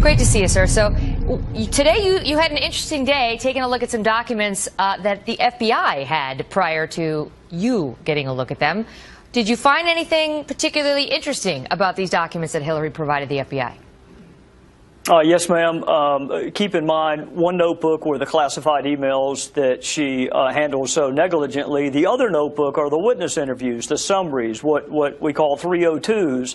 Great to see you, sir. So today you had an interesting day taking a look at some documents that the FBI had prior to you getting a look at them. Did you find anything particularly interesting about these documents that Hillary provided the FBI? Yes, ma'am. Keep in mind, one notebook were the classified emails that she handled so negligently. The other notebook are the witness interviews, the summaries, what we call 302s.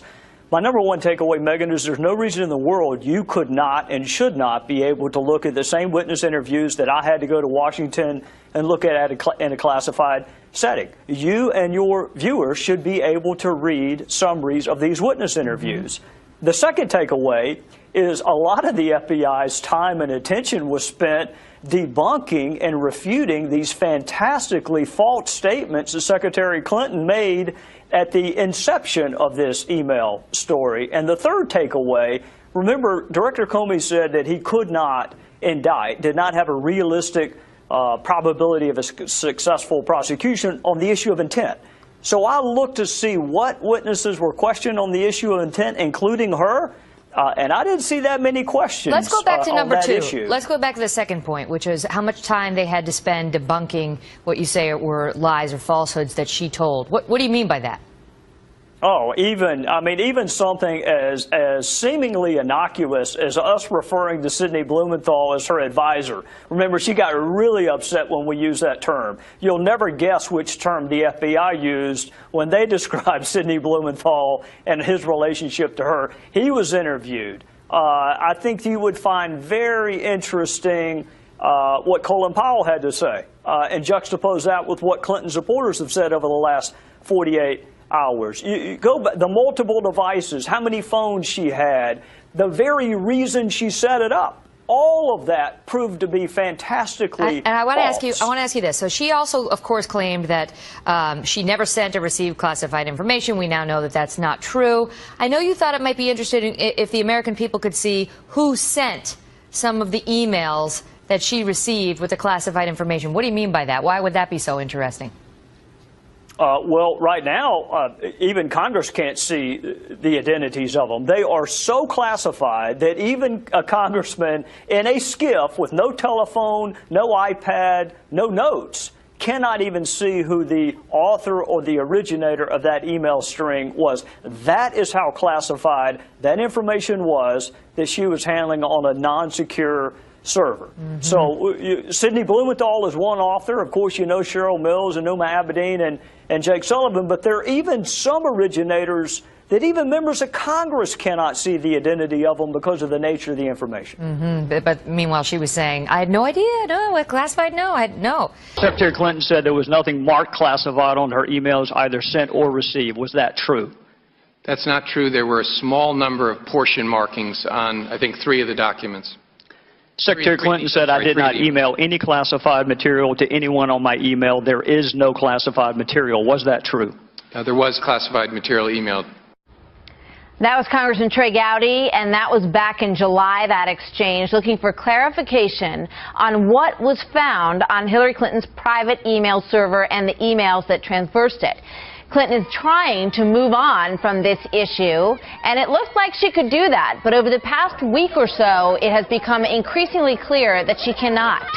My number one takeaway, Megan, is there's no reason in the world you could not and should not be able to look at the same witness interviews that I had to go to Washington and look at in a classified setting. You and your viewers should be able to read summaries of these witness interviews. The second takeaway is a lot of the FBI's time and attention was spent debunking and refuting these fantastically false statements that Secretary Clinton made at the inception of this email story. And the third takeaway, remember, Director Comey said that he could not indict, did not have a realistic probability of a successful prosecution on the issue of intent. So I looked to see what witnesses were questioned on the issue of intent, including her, and I didn't see that many questions. Let's go back to number two. Issue. Let's go back to the second point, which is how much time they had to spend debunking what you say were lies or falsehoods that she told. What do you mean by that? Oh, even something as seemingly innocuous as us referring to Sidney Blumenthal as her advisor. Remember, she got really upset when we used that term. You'll never guess which term the FBI used when they described Sidney Blumenthal and his relationship to her. He was interviewed. I think you would find very interesting what Colin Powell had to say and juxtapose that with what Clinton supporters have said over the last 48 hours. You go back, the multiple devices, how many phones she had, the very reason she set it up. All of that proved to be fantastically And I want to false. ask you this. So she also, of course, claimed that she never sent or received classified information. We now know that that's not true. I know you thought it might be interesting if the American people could see who sent some of the emails that she received with the classified information. What do you mean by that? Why would that be so interesting? Well, right now, even Congress can't see the identities of them. They are so classified that even a congressman in a skiff with no telephone, no iPad, no notes, cannot even see who the author or the originator of that email string was. That is how classified that information was that she was handling on a non-secure server. So Sidney Blumenthal is one author. Of course, you know Cheryl Mills and Numa Abedin and Jake Sullivan, but there are even some originators that even members of Congress cannot see the identity of them because of the nature of the information. But meanwhile, she was saying, I had no idea. No, classified? No, I had no. Secretary Clinton said there was nothing marked classified on her emails, either sent or received. Was that true? That's not true. There were a small number of portion markings on, I think, 3 of the documents. Secretary Clinton said, I did not email any classified material to anyone on my email. There is no classified material. Was that true? There was classified material emailed. That was Congressman Trey Gowdy, and that was back in July, that exchange, looking for clarification on what was found on Hillary Clinton's private email server and the emails that traversed it. Clinton is trying to move on from this issue, and it looks like she could do that. But over the past week or so, it has become increasingly clear that she cannot.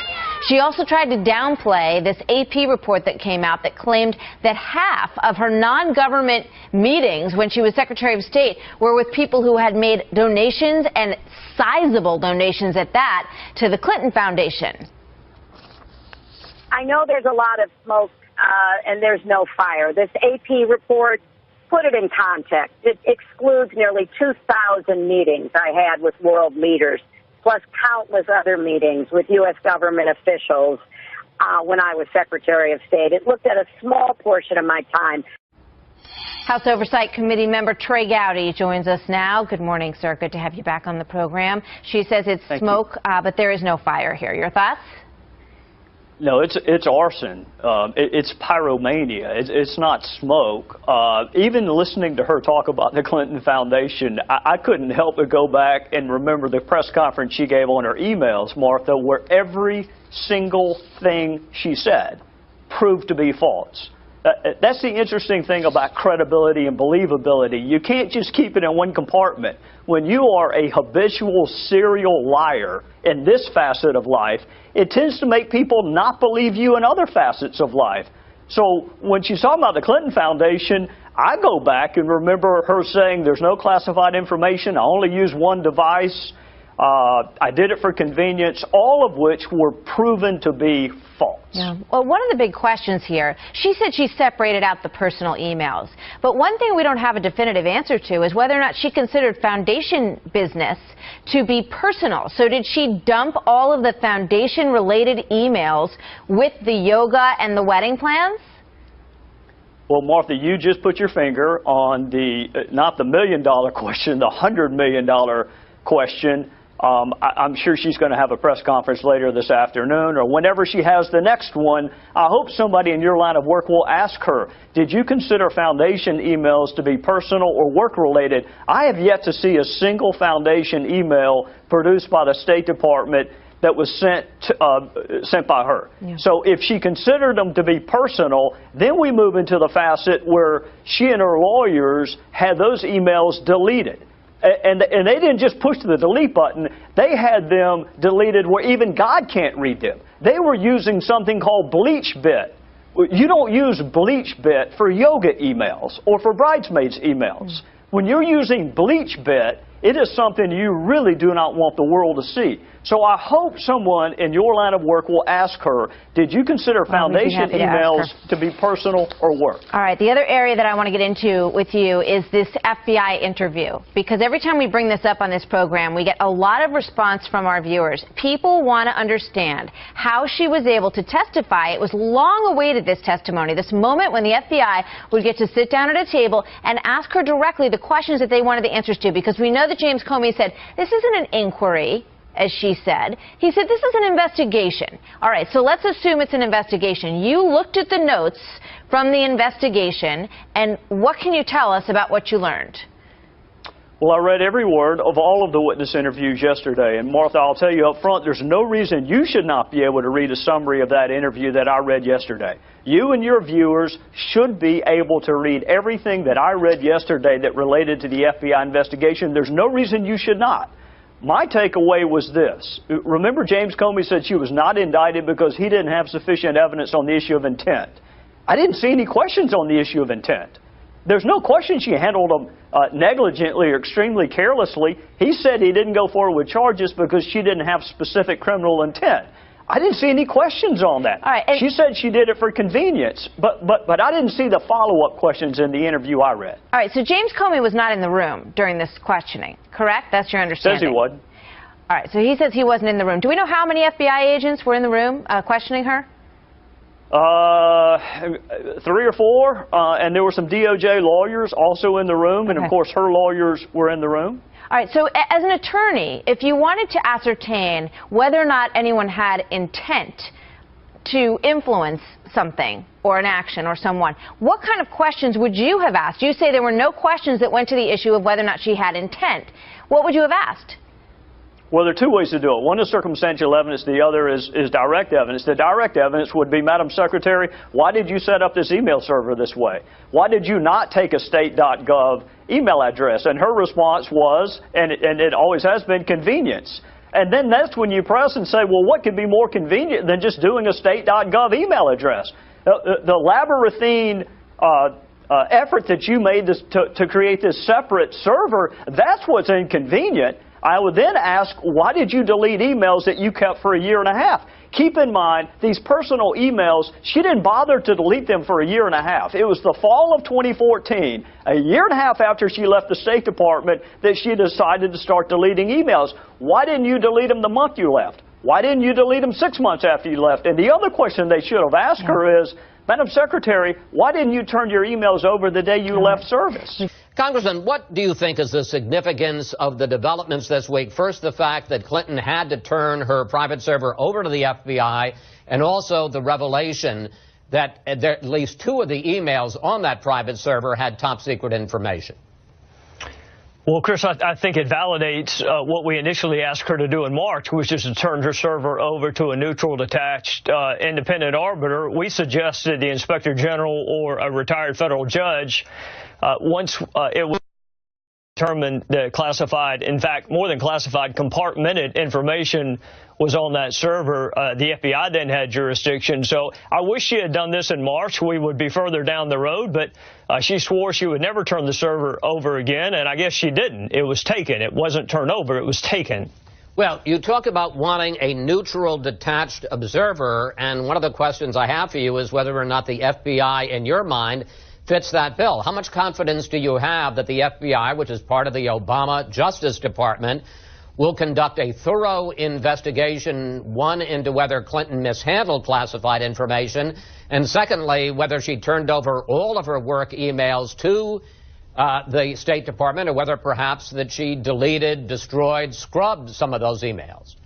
She also tried to downplay this AP report that came out that claimed that half of her non-government meetings when she was Secretary of State were with people who had made donations, and sizable donations at that, to the Clinton Foundation. I know there's a lot of smoke and there's no fire. This AP report, put it in context. It excludes nearly 2,000 meetings I had with world leaders, plus countless other meetings with U.S. government officials when I was Secretary of State. It looked at a small portion of my time. House Oversight Committee member Trey Gowdy joins us now. Good morning, sir. Good to have you back on the program. She says it's smoke, but there is no fire here. Your thoughts? No, it's arson. It's pyromania. It's not smoke. Even listening to her talk about the Clinton Foundation, I couldn't help but go back and remember the press conference she gave on her emails, Martha, where every single thing she said proved to be false. That's the interesting thing about credibility and believability. You can't just keep it in one compartment. When you are a habitual serial liar in this facet of life, it tends to make people not believe you in other facets of life. So when she's talking about the Clinton Foundation, I go back and remember her saying there's no classified information. I only use one device. I did it for convenience, all of which were proven to be false. Yeah. Well, one of the big questions here, she said she separated out the personal emails. But one thing we don't have a definitive answer to is whether or not she considered foundation business to be personal. So did she dump all of the foundation-related emails with the yoga and the wedding plans? Well, Martha, you just put your finger on the, not the $1 million question, the $100 million question. I'm sure she's going to have a press conference later this afternoon or whenever she has the next one. I hope somebody in your line of work will ask her, did you consider foundation emails to be personal or work-related? I have yet to see a single foundation email produced by the State Department that was sent by her. Yeah. So if she considered them to be personal, then we move into the facet where she and her lawyers had those emails deleted. And they didn't just push the delete button. They had them deleted where even God can't read them. They were using something called BleachBit. You don't use BleachBit for yoga emails or for bridesmaids emails. When you're using BleachBit, it is something you really do not want the world to see. So I hope someone in your line of work will ask her, did you consider foundation emails to be personal or work? All right, the other area that I want to get into with you is this FBI interview. Because every time we bring this up on this program, we get a lot of response from our viewers. People want to understand how she was able to testify. It was long awaited, this testimony, this moment when the FBI would get to sit down at a table and ask her directly the questions that they wanted the answers to. Because we know that James Comey said, this isn't an inquiry, as she said. He said, this is an investigation. All right, so let's assume it's an investigation. You looked at the notes from the investigation, and what can you tell us about what you learned? Well, I read every word of all of the witness interviews yesterday. And Martha, I'll tell you up front, there's no reason you should not be able to read a summary of that interview that I read yesterday. You and your viewers should be able to read everything that I read yesterday that related to the FBI investigation. There's no reason you should not. My takeaway was this. Remember, James Comey said she was not indicted because he didn't have sufficient evidence on the issue of intent. I didn't see any questions on the issue of intent. There's no question she handled them negligently or extremely carelessly. He said he didn't go forward with charges because she didn't have specific criminal intent. I didn't see any questions on that. All right, she said she did it for convenience, but I didn't see the follow-up questions in the interview I read. All right, so James Comey was not in the room during this questioning, correct? That's your understanding? Says he would. All right, so he says he wasn't in the room. Do we know how many FBI agents were in the room questioning her? 3 or 4, and there were some DOJ lawyers also in the room, and of course her lawyers were in the room. All right, so as an attorney, if you wanted to ascertain whether or not anyone had intent to influence something or an action or someone, what kind of questions would you have asked? You say there were no questions that went to the issue of whether or not she had intent. What would you have asked? Well, there are 2 ways to do it. One is circumstantial evidence. The other is direct evidence. The direct evidence would be, Madam Secretary, why did you set up this email server this way? Why did you not take a state.gov email address? And her response was, and it always has been, convenience. And then that's when you press and say, well, what could be more convenient than just doing a state.gov email address? The labyrinthine effort that you made to create this separate server, that's what's inconvenient. I would then ask, why did you delete emails that you kept for a year and a half? Keep in mind, these personal emails, she didn't bother to delete them for a year and a half. It was the fall of 2014, a year and a half after she left the State Department, that she decided to start deleting emails. Why didn't you delete them the month you left? Why didn't you delete them 6 months after you left? And the other question they should have asked her is, Madam Secretary, why didn't you turn your emails over the day you left service? Congressman, what do you think is the significance of the developments this week? First, the fact that Clinton had to turn her private server over to the FBI, and also the revelation that at least 2 of the emails on that private server had top secret information. Well, Chris, I think it validates what we initially asked her to do in March, which is to turn her server over to a neutral, detached, independent arbiter. We suggested the Inspector General or a retired federal judge once it was determined that classified, in fact, more than classified, compartmented information was on that server. The FBI then had jurisdiction. So I wish she had done this in March. We would be further down the road, but she swore she would never turn the server over again, and I guess she didn't. It was taken. It wasn't turned over. It was taken. Well, you talk about wanting a neutral, detached observer, and one of the questions I have for you is whether or not the FBI, in your mind, fits that bill. How much confidence do you have that the FBI, which is part of the Obama Justice Department, will conduct a thorough investigation, one, into whether Clinton mishandled classified information, and secondly, whether she turned over all of her work emails to the State Department, or whether perhaps that she deleted, destroyed, scrubbed some of those emails?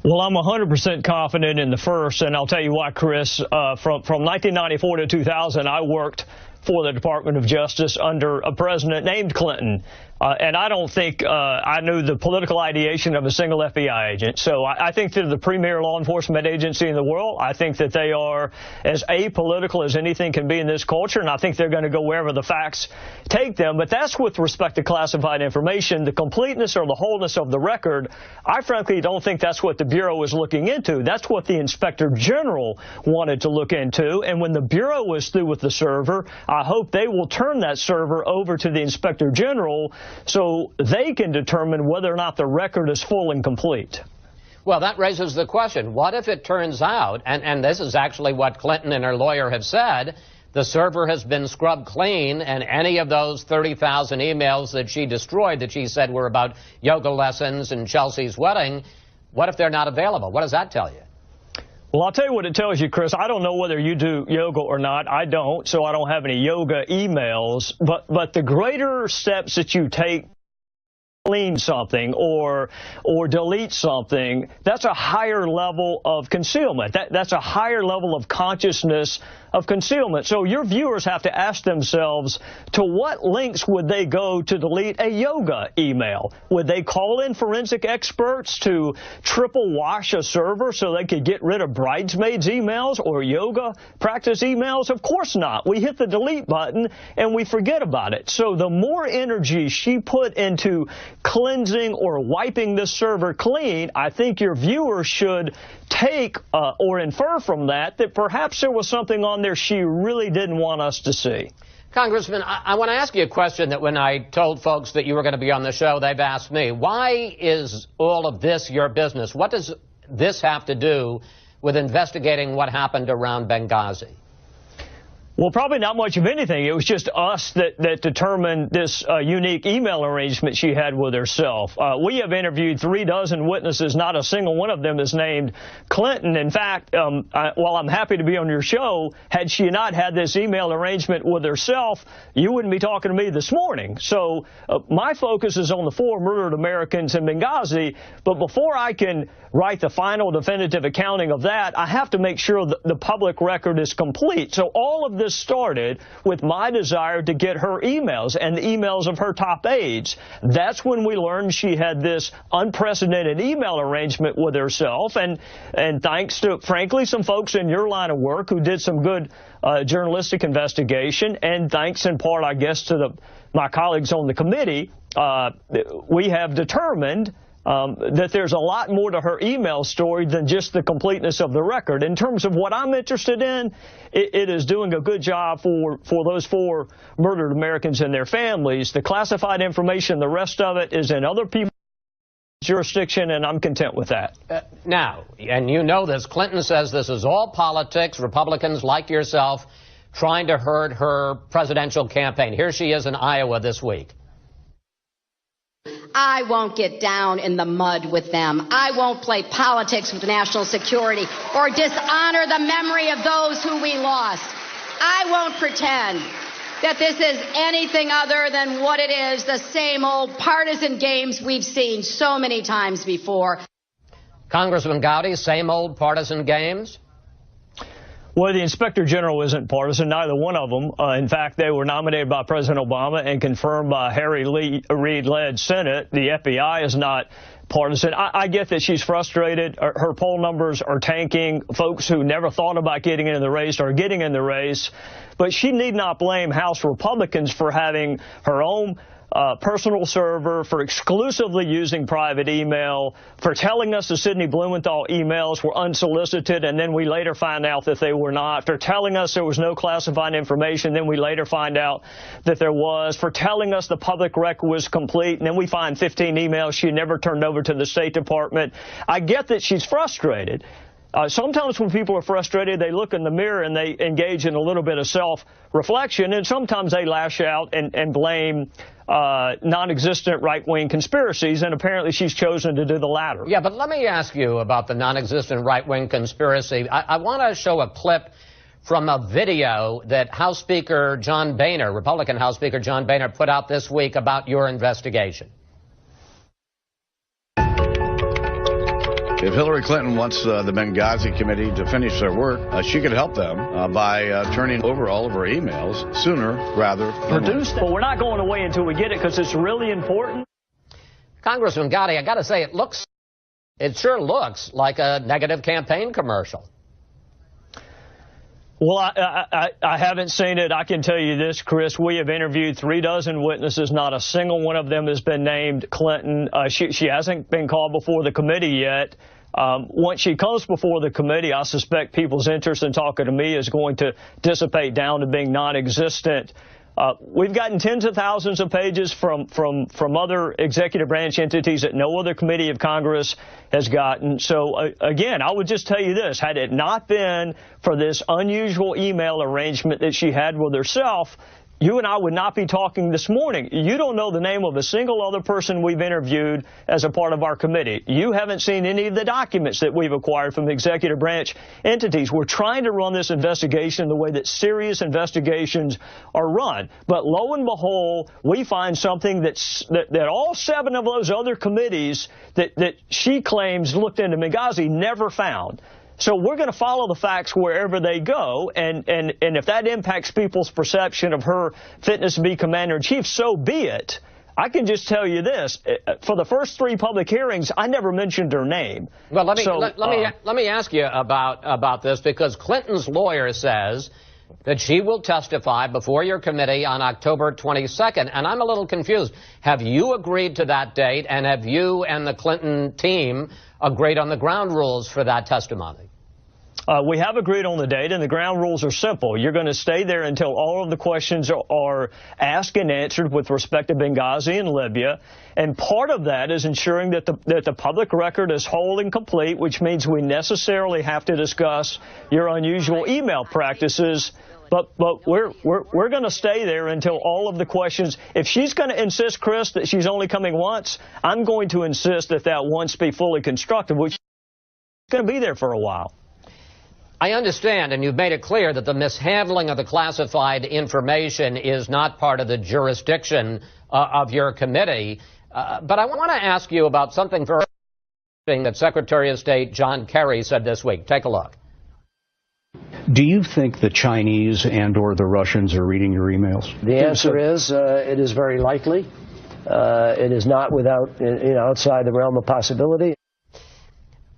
Well, I'm 100% confident in the first, and I'll tell you why, Chris. From 1994 to 2000, I worked for the Department of Justice under a president named Clinton. And I don't think I knew the political ideation of a single FBI agent. So I think they're the premier law enforcement agency in the world. I think that they are as apolitical as anything can be in this culture, and I think they're going to go wherever the facts take them. But that's with respect to classified information. The completeness or the wholeness of the record, I frankly don't think that's what the Bureau was looking into. That's what the Inspector General wanted to look into. And when the Bureau was through with the server, I hope they will turn that server over to the Inspector General so they can determine whether or not the record is full and complete. Well, that raises the question, what if it turns out, and this is actually what Clinton and her lawyer have said, the server has been scrubbed clean, and any of those 30,000 emails that she destroyed that she said were about yoga lessons and Chelsea's wedding, what if they're not available? What does that tell you? Well, I'll tell you what it tells you, Chris. I don't know whether you do yoga or not. I don't, so I don't have any yoga emails. But the greater steps that you take, clean something or delete something, that's a higher level of concealment. That's a higher level of consciousness of concealment. So your viewers have to ask themselves, to what lengths would they go to delete a yoga email? Would they call in forensic experts to triple wash a server so they could get rid of bridesmaids emails or yoga practice emails? Of course not. We hit the delete button and we forget about it. So the more energy she put into cleansing or wiping this server clean, I think your viewers should take or infer from that perhaps there was something on there she really didn't want us to see. Congressman, I want to ask you a question that when I told folks that you were going to be on the show, they've asked me. Why is all of this your business? What does this have to do with investigating what happened around Benghazi? Well, probably not much of anything. It was just us that determined this unique email arrangement she had with herself. We have interviewed 36 witnesses. Not a single one of them is named Clinton. In fact, while I'm happy to be on your show, had she not had this email arrangement with herself, you wouldn't be talking to me this morning. So my focus is on the 4 murdered Americans in Benghazi. But before I can write the final definitive accounting of that, I have to make sure that the public record is complete. So all of this started with my desire to get her emails and the emails of her top aides. That's when we learned she had this unprecedented email arrangement with herself. And thanks to, frankly, some folks in your line of work who did some good journalistic investigation, and thanks in part, I guess, to my colleagues on the committee, we have determined that there's a lot more to her email story than just the completeness of the record. In terms of what I'm interested in, it is doing a good job for those 4 murdered Americans and their families. The classified information, the rest of it is in other people's jurisdiction, and I'm content with that. Now, and you know this, Clinton says this is all politics, Republicans like yourself trying to hurt her presidential campaign. Here she is in Iowa this week. I won't get down in the mud with them. I won't play politics with national security or dishonor the memory of those who we lost. I won't pretend that this is anything other than what it is, the same old partisan games we've seen so many times before. Congressman Gowdy, same old partisan games? Well, the Inspector General isn't partisan, neither one of them. In fact, they were nominated by President Obama and confirmed by Harry Reid-led Senate. The FBI is not partisan. I get that she's frustrated. Her poll numbers are tanking. Folks who never thought about getting into the race are getting in the race. But she need not blame House Republicans for having her own personal server, for exclusively using private email, for telling us the Sidney Blumenthal emails were unsolicited, and then we later find out that they were not, for telling us there was no classified information, then we later find out that there was, for telling us the public record was complete, and then we find 15 emails she never turned over to the State Department. I get that she's frustrated. Sometimes when people are frustrated, they look in the mirror and they engage in a little bit of self-reflection, and sometimes they lash out and blame non-existent right-wing conspiracies, and apparently she's chosen to do the latter. Yeah, but let me ask you about the non-existent right-wing conspiracy. I want to show a clip from a video that House Speaker John Boehner, Republican House Speaker John Boehner, put out this week about your investigation. If Hillary Clinton wants the Benghazi committee to finish their work, she could help them by turning over all of her emails sooner rather than later. But we're not going away until we get it because it's really important. Congressman GOWDY, I got to say, it sure looks like a negative campaign commercial. Well, I haven't seen it. I can tell you this, Chris. We have interviewed 36 witnesses. Not a single one of them has been named Clinton. She hasn't been called before the committee yet. Once she comes before the committee, I suspect people's interest in talking to me is going to dissipate down to being non-existent. We've gotten tens of thousands of pages from other executive branch entities that no other committee of Congress has gotten. So, again, I would just tell you this. Had it not been for this unusual email arrangement that she had with herself, you and I would not be talking this morning. You don't know the name of a single other person we've interviewed as a part of our committee. You haven't seen any of the documents that we've acquired from the executive branch entities. We're trying to run this investigation the way that serious investigations are run. But lo and behold, we find something that all 7 of those other committees that she claims looked into Benghazi never found. So we're going to follow the facts wherever they go, and if that impacts people's perception of her fitness to be commander-in-chief, so be it. I can just tell you this. For the first 3 public hearings, I never mentioned her name. Well, let me ask you about this, because Clinton's lawyer says that she will testify before your committee on October 22nd, and I'm a little confused. Have you agreed to that date, and have you and the Clinton team agreed on the ground rules for that testimony? We have agreed on the date, and the ground rules are simple. You're going to stay there until all of the questions are asked and answered with respect to Benghazi and Libya. And part of that is ensuring that the public record is whole and complete, which means we necessarily have to discuss your unusual email practices. But we're going to stay there until all of the questions. If she's going to insist, Chris, that she's only coming once, I'm going to insist that once be fully constructive, which is going to be there for a while. I understand, and you've made it clear that the mishandling of the classified information is not part of the jurisdiction of your committee. But I want to ask you about something very interesting that Secretary of State John Kerry said this week. Take a look. Do you think the Chinese and/or the Russians are reading your emails? The answer is it is very likely. It is not without, outside the realm of possibility.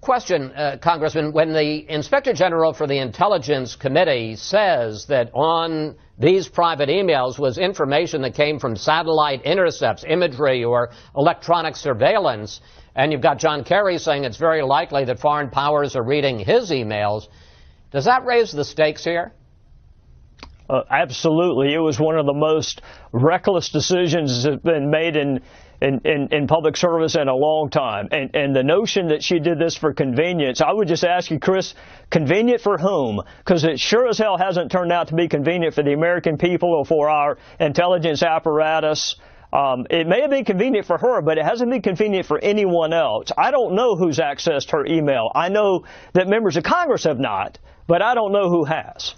Question, Congressman, when the Inspector General for the Intelligence Committee says that on these private emails was information that came from satellite intercepts, imagery, or electronic surveillance, and you've got John Kerry saying it's very likely that foreign powers are reading his emails, does that raise the stakes here? Absolutely. It was one of the most reckless decisions that have been made in public service in a long time. And the notion that she did this for convenience, I would just ask you, Chris, convenient for whom? Because it sure as hell hasn't turned out to be convenient for the American people or for our intelligence apparatus. It may have been convenient for her, but it hasn't been convenient for anyone else. I don't know who's accessed her email. I know that members of Congress have not, but I don't know who has.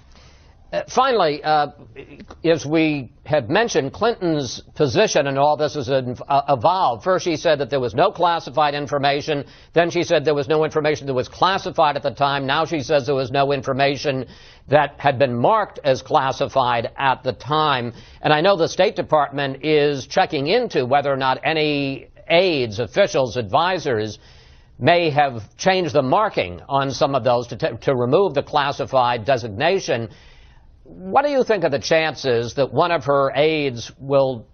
Finally, as we have mentioned, Clinton's position in all this has evolved. First, she said that there was no classified information. Then she said there was no information that was classified at the time. Now she says there was no information that had been marked as classified at the time. And I know the State Department is checking into whether or not any aides, officials, advisors may have changed the marking on some of those to remove the classified designation. What do you think of the chances that one of her aides will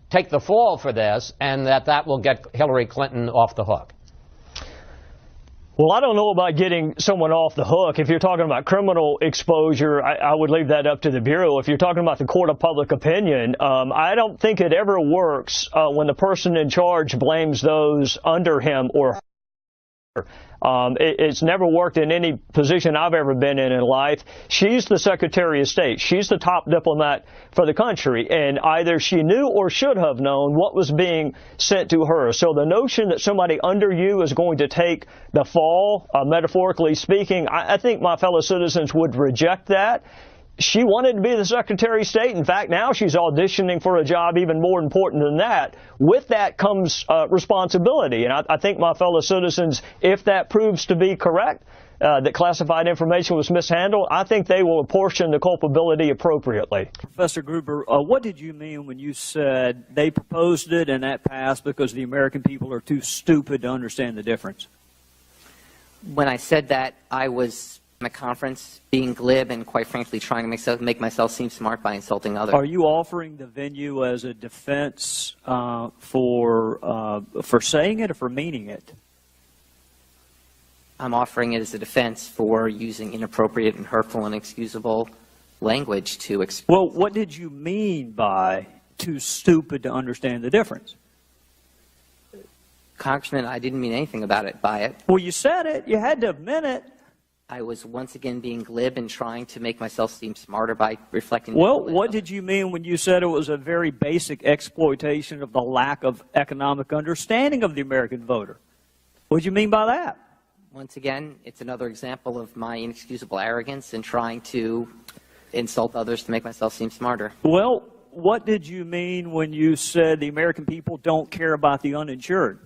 take the fall for this and that will get Hillary Clinton off the hook? Well, I don't know about getting someone off the hook. If you're talking about criminal exposure, I would leave that up to the Bureau. If you're talking about the court of public opinion, I don't think it ever works when the person in charge blames those under him or her. It's never worked in any position I've ever been in life. She's the Secretary of State. She's the top diplomat for the country, and either she knew or should have known what was being sent to her. So the notion that somebody under you is going to take the fall, metaphorically speaking, I think my fellow citizens would reject that. She wanted to be the Secretary of State. In fact, now she's auditioning for a job even more important than that. With that comes responsibility. And I think my fellow citizens, if that proves to be correct, that classified information was mishandled, I think they will apportion the culpability appropriately. Professor Gruber, what did you mean when you said they proposed it and that passed because the American people are too stupid to understand the difference? When I said that, I was at a conference being glib and, quite frankly, trying to make myself seem smart by insulting others. Are you offering the venue as a defense for saying it or for meaning it? I'm offering it as a defense for using inappropriate and hurtful and inexcusable language to express. Well, what did you mean by too stupid to understand the difference? Congressman, I didn't mean anything by it. Well, you said it. You had to admit it. I was once again being glib and trying to make myself seem smarter by reflecting. Well, what did you mean when you said it was a very basic exploitation of the lack of economic understanding of the American voter? What did you mean by that? Once again, it's another example of my inexcusable arrogance in trying to insult others to make myself seem smarter. Well, what did you mean when you said the American people don't care about the uninsured?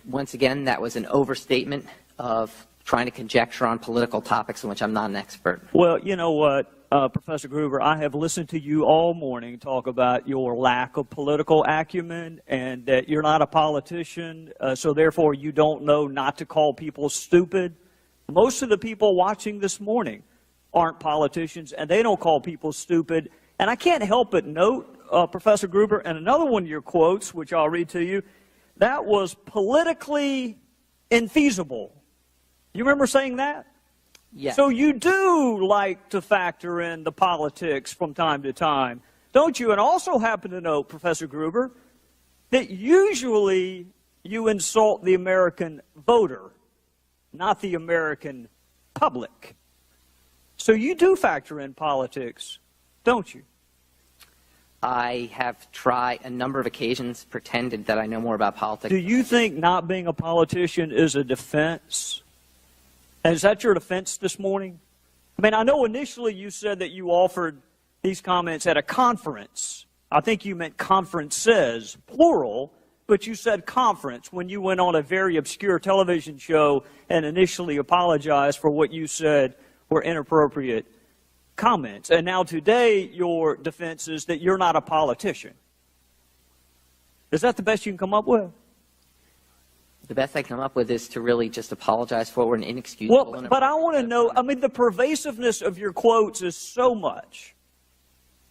Once again, that was an overstatement of trying to conjecture on political topics in which I'm not an expert. Well, you know what, Professor Gruber, I have listened to you all morning talk about your lack of political acumen and that you're not a politician, so therefore you don't know not to call people stupid. Most of the people watching this morning aren't politicians, and they don't call people stupid. And I can't help but note, Professor Gruber, and another one of your quotes, which I'll read to you, that was politically infeasible. You remember saying that? Yes. So you do like to factor in the politics from time to time, don't you? And also happen to know, Professor Gruber, that usually you insult the American voter, not the American public. So you do factor in politics, don't you? I have tried a number of occasions pretended that I know more about politics. Do you think not being a politician is a defense? And is that your defense this morning? I mean, I know initially you said that you offered these comments at a conference. I think you meant conferences, plural, but you said conference when you went on a very obscure television show and initially apologized for what you said were inappropriate comments. And now today your defense is that you're not a politician. Is that the best you can come up with? The best I come up with is to really just apologize for an inexcusable. Well, but I want to know, I mean, the pervasiveness of your quotes is so much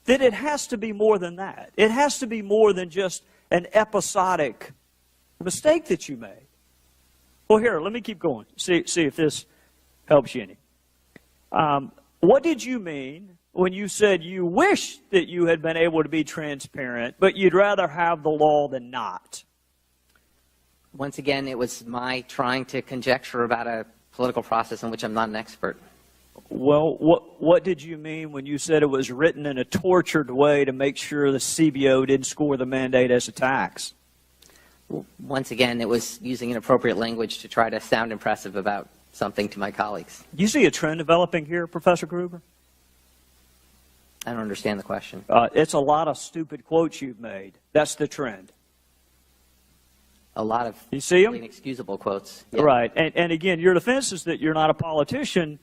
that it has to be more than that. It has to be more than just an episodic mistake that you made. Well, here, let me keep going. See if this helps you any. What did you mean when you said you wish that you had been able to be transparent, but you'd rather have the law than not? Once again, it was my trying to conjecture about a political process in which I'm not an expert. Well, what did you mean when you said it was written in a tortured way to make sure the CBO didn't score the mandate as a tax? Once again, it was using inappropriate language to try to sound impressive about something to my colleagues. You see a trend developing here, Professor Gruber? I don't understand the question. It's a lot of stupid quotes you've made. That's the trend. A lot of you see them? Inexcusable quotes. Yeah. Right. And again, your defense is that you're not a politician.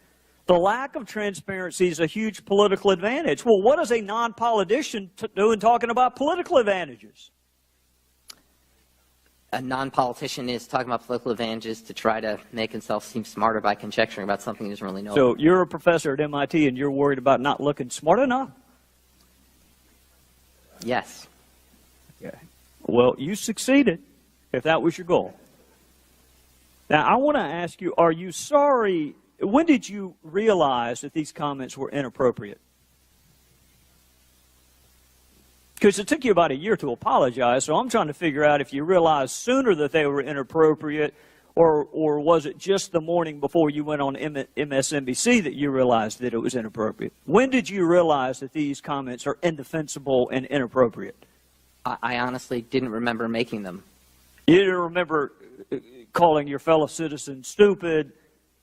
The lack of transparency is a huge political advantage. Well, what does a non-politician do in talking about political advantages? A non-politician is talking about political advantages to try to make himself seem smarter by conjecturing about something he doesn't really know. So you're a professor at MIT and you're worried about not looking smart enough? Yes. Okay. Well, you succeeded, if that was your goal. Now, I want to ask you, are you sorry? When did you realize that these comments were inappropriate? Because it took you about a year to apologize, so I'm trying to figure out if you realized sooner that they were inappropriate, or was it just the morning before you went on MSNBC that you realized that it was inappropriate? When did you realize that these comments are indefensible and inappropriate? I honestly didn't remember making them. You didn't remember calling your fellow citizens stupid,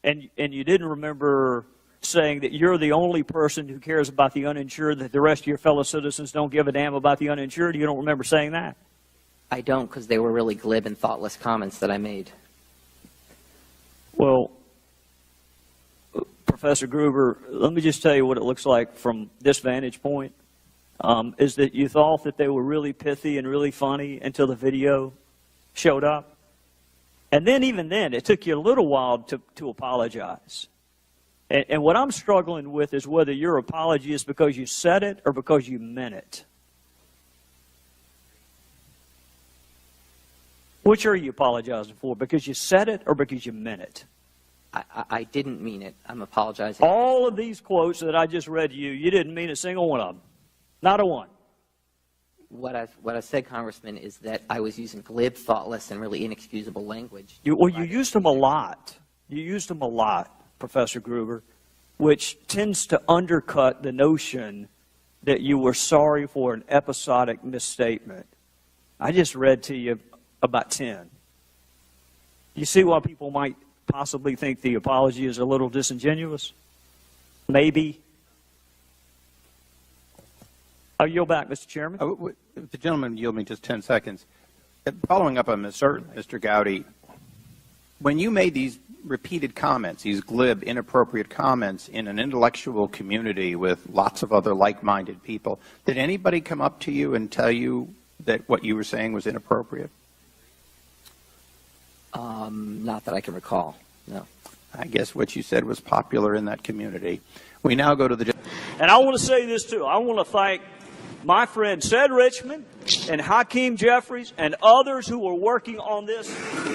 and you didn't remember saying that you're the only person who cares about the uninsured, that the rest of your fellow citizens don't give a damn about the uninsured? You don't remember saying that? I don't, because they were really glib and thoughtless comments that I made. Well, Professor Gruber, let me just tell you what it looks like from this vantage point, is that you thought that they were really pithy and really funny until the video showed up. And then even then, it took you a little while to apologize. And what I'm struggling with is whether your apology is because you said it or because you meant it. Which are you apologizing for? Because you said it or because you meant it? I didn't mean it. I'm apologizing. All of these quotes that I just read to you, you didn't mean a single one of them. Not a one. What I said, Congressman, is that I was using glib, thoughtless, and really inexcusable language. You used them a lot. You used them a lot, Professor Gruber, which tends to undercut the notion that you were sorry for an episodic misstatement. I just read to you about 10. You see why people might possibly think the apology is a little disingenuous? Maybe. I'll yield back, Mr. Chairman. If the gentleman yield me just 10 seconds. Following up on Mr. Gowdy, when you made these repeated comments, these glib, inappropriate comments in an intellectual community with lots of other like-minded people, did anybody come up to you and tell you that what you were saying was inappropriate? Not that I can recall, no. I guess what you said was popular in that community. We now go to the... And I want to say this, too. I want to thank my friend Ced Richmond and Hakeem Jeffries and others who are working on this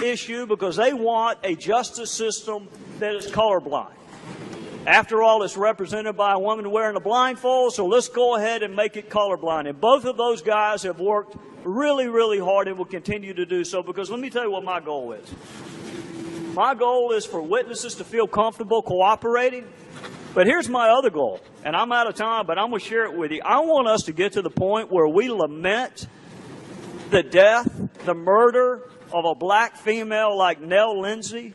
issue because they want a justice system that is colorblind. After all, it's represented by a woman wearing a blindfold, so let's go ahead and make it colorblind. And both of those guys have worked really, really hard and will continue to do so, because let me tell you what my goal is. My goal is for witnesses to feel comfortable cooperating. But here's my other goal, and I'm out of time, but I'm going to share it with you. I want us to get to the point where we lament the death, the murder of a black female like Nell Lindsay,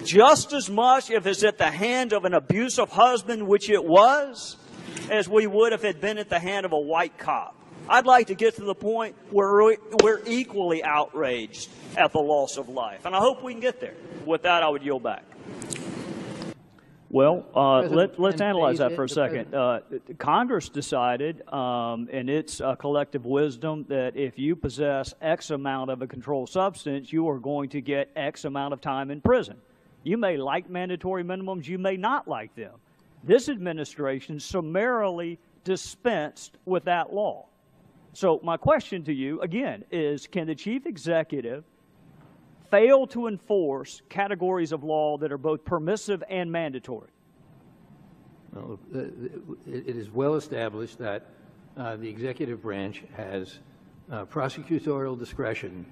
just as much if it's at the hand of an abusive husband, which it was, as we would if it had been at the hand of a white cop. I'd like to get to the point where we're equally outraged at the loss of life, and I hope we can get there. With that, I would yield back. Well, let's analyze that for a second. Congress decided in its collective wisdom that if you possess X amount of a controlled substance, you are going to get X amount of time in prison. You may like mandatory minimums, you may not like them. This administration summarily dispensed with that law. So my question to you, again, is can the chief executive fail to enforce categories of law that are both permissive and mandatory? Well, it is well established that the executive branch has prosecutorial discretion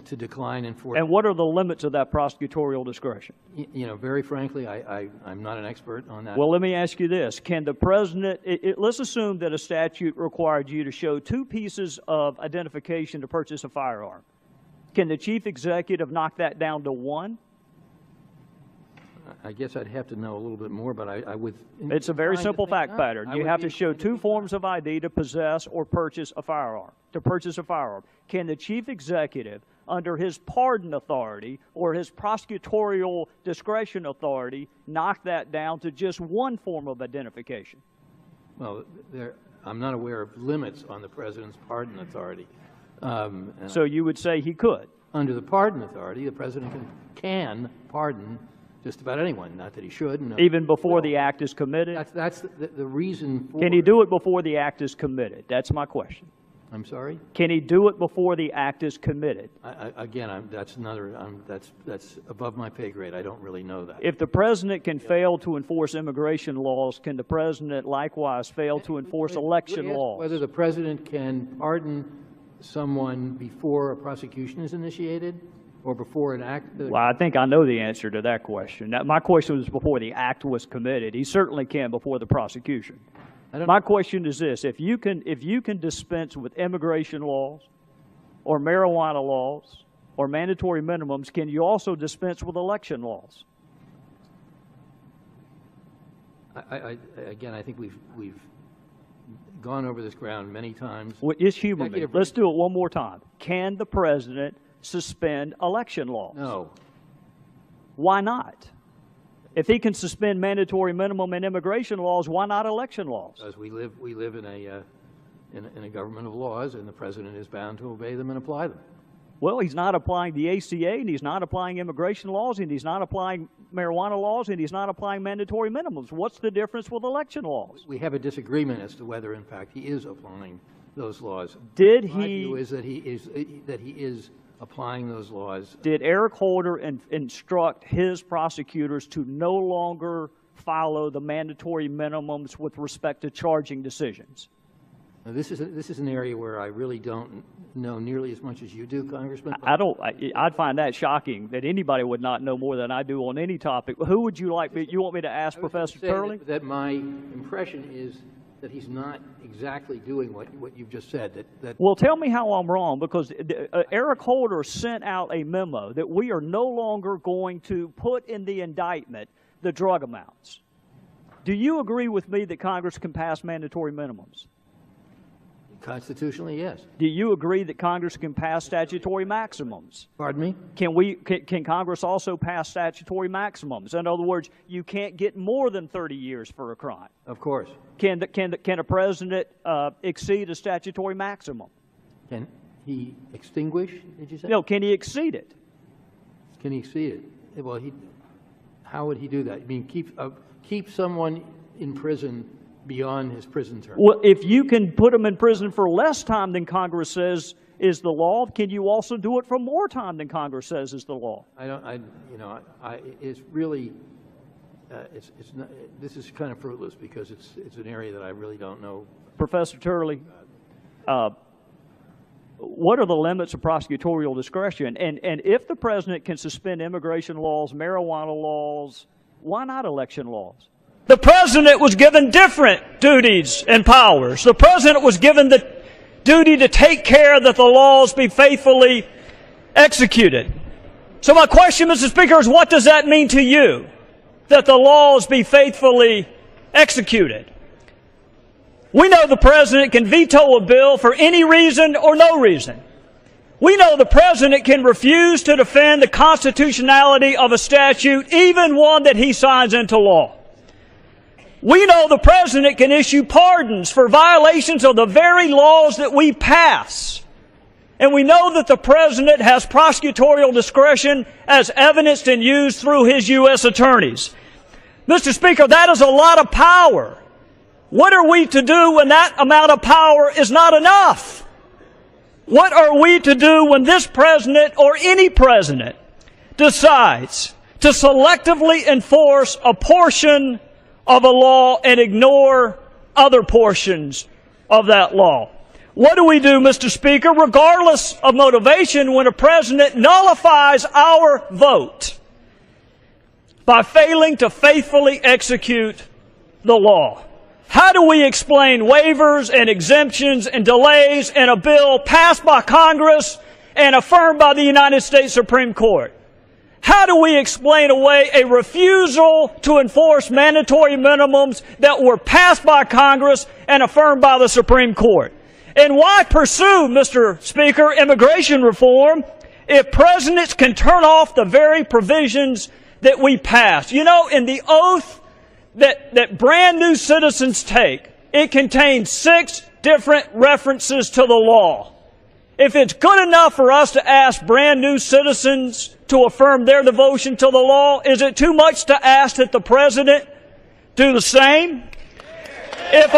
to decline enforcement. And what are the limits of that prosecutorial discretion? You know, very frankly, I'm not an expert on that. Well, let me ask you this. Can the president, let's assume that a statute required you to show 2 pieces of identification to purchase a firearm. Can the chief executive knock that down to 1? I guess I'd have to know a little bit more, but I would... It's a very simple fact pattern. You have to show two forms of ID to possess or purchase a firearm. Can the chief executive, under his pardon authority or his prosecutorial discretion authority, knock that down to just one form of identification? Well, I'm not aware of limits on the president's pardon authority. So you would say he could? Under the pardon authority, the president can pardon just about anyone. Not that he should. No. Even before the act is committed? That's the reason for... Can he do it before the act is committed? That's my question. I'm sorry? Can he do it before the act is committed? That's above my pay grade. I don't really know that. If the president can fail to enforce immigration laws, can the president likewise fail to enforce election laws? Whether the president can pardon someone before a prosecution is initiated or before an act? Well, I think I know the answer to that question. My question was before the act was committed. He certainly can before the prosecution. My question is this: if you can dispense with immigration laws or marijuana laws or mandatory minimums, can you also dispense with election laws? Again, I think we've gone over this ground many times. Well, it's human. Let's do it one more time. Can the president suspend election laws? No. Why not? If he can suspend mandatory minimum and immigration laws, why not election laws? Because we live in a government of laws, and the president is bound to obey them and apply them. Well, he's not applying the ACA, and he's not applying immigration laws, and he's not applying marijuana laws, and he's not applying mandatory minimums. What's the difference with election laws? We have a disagreement as to whether, in fact, he is applying those laws. Did My he? view is that he is applying those laws. Did Eric Holder instruct his prosecutors to no longer follow the mandatory minimums with respect to charging decisions? Now, this is an area where I really don't know nearly as much as you do, Congressman. I'd find that shocking that anybody would not know more than I do on any topic. Who would you like? You want me to ask Professor Turley? That my impression is that he's not exactly doing what you've just said. Well, tell me how I'm wrong, because Eric Holder sent out a memo that we are no longer going to put in the indictment the drug amounts. Do you agree with me that Congress can pass mandatory minimums? Constitutionally, yes. Do you agree that Congress can pass statutory maximums? Pardon me? Can Congress also pass statutory maximums? In other words, you can't get more than 30 years for a crime. Of course. Can a president exceed a statutory maximum? Can he extinguish, did you say? No, can he exceed it? Can he exceed it? Well, how would he do that? I mean, keep someone in prison beyond his prison term. Well, if you can put him in prison for less time than Congress says is the law, can you also do it for more time than Congress says is the law? It's really, it's not, this is kind of fruitless because it's an area that I really don't know. Professor Turley, what are the limits of prosecutorial discretion? And if the president can suspend immigration laws, marijuana laws, why not election laws? The president was given different duties and powers. The president was given the duty to take care that the laws be faithfully executed. So my question, Mr. Speaker, is what does that mean to you, that the laws be faithfully executed? We know the president can veto a bill for any reason or no reason. We know the president can refuse to defend the constitutionality of a statute, even one that he signs into law. We know the president can issue pardons for violations of the very laws that we pass. And we know that the president has prosecutorial discretion as evidenced and used through his U.S. attorneys. Mr. Speaker, that is a lot of power. What are we to do when that amount of power is not enough? What are we to do when this president or any president decides to selectively enforce a portion of a law and ignore other portions of that law? What do we do, Mr. Speaker, regardless of motivation, when a president nullifies our vote by failing to faithfully execute the law? How do we explain waivers and exemptions and delays in a bill passed by Congress and affirmed by the United States Supreme Court? How do we explain away a refusal to enforce mandatory minimums that were passed by Congress and affirmed by the Supreme Court? And why pursue, Mr. Speaker, immigration reform if presidents can turn off the very provisions that we passed? You know, in the oath that brand new citizens take, it contains 6 different references to the law. If it's good enough for us to ask brand new citizens to affirm their devotion to the law, is it too much to ask that the president do the same? If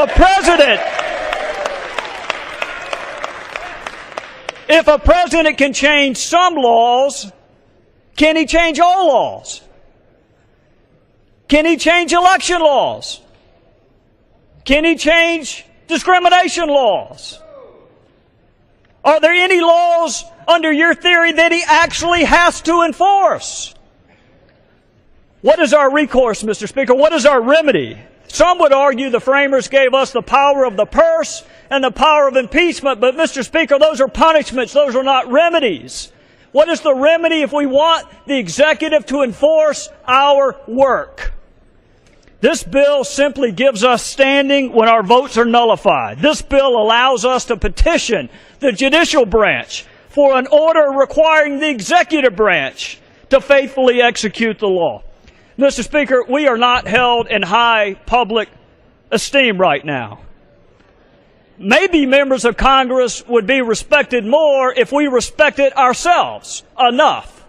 a president can change some laws, can he change all laws? Can he change election laws? Can he change discrimination laws? Are there any laws under your theory that he actually has to enforce? What is our recourse, Mr. Speaker? What is our remedy? Some would argue the framers gave us the power of the purse and the power of impeachment, but Mr. Speaker, those are punishments, those are not remedies. What is the remedy if we want the executive to enforce our work? This bill simply gives us standing when our votes are nullified. This bill allows us to petition the judicial branch for an order requiring the executive branch to faithfully execute the law. Mr. Speaker, we are not held in high public esteem right now. Maybe members of Congress would be respected more if we respected ourselves enough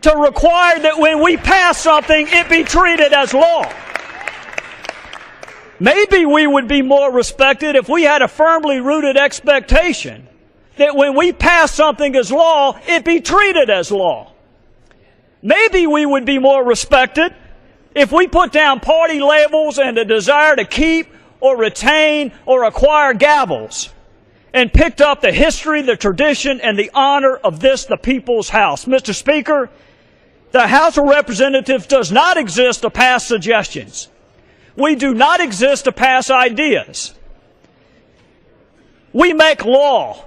to require that when we pass something, it be treated as law. Maybe we would be more respected if we had a firmly rooted expectation that when we pass something as law, it be treated as law. Maybe we would be more respected if we put down party labels and a desire to keep or retain or acquire gavels and picked up the history, the tradition, and the honor of this, the people's house. Mr. Speaker, the House of Representatives does not exist to pass suggestions. We do not exist to pass ideas. We make law.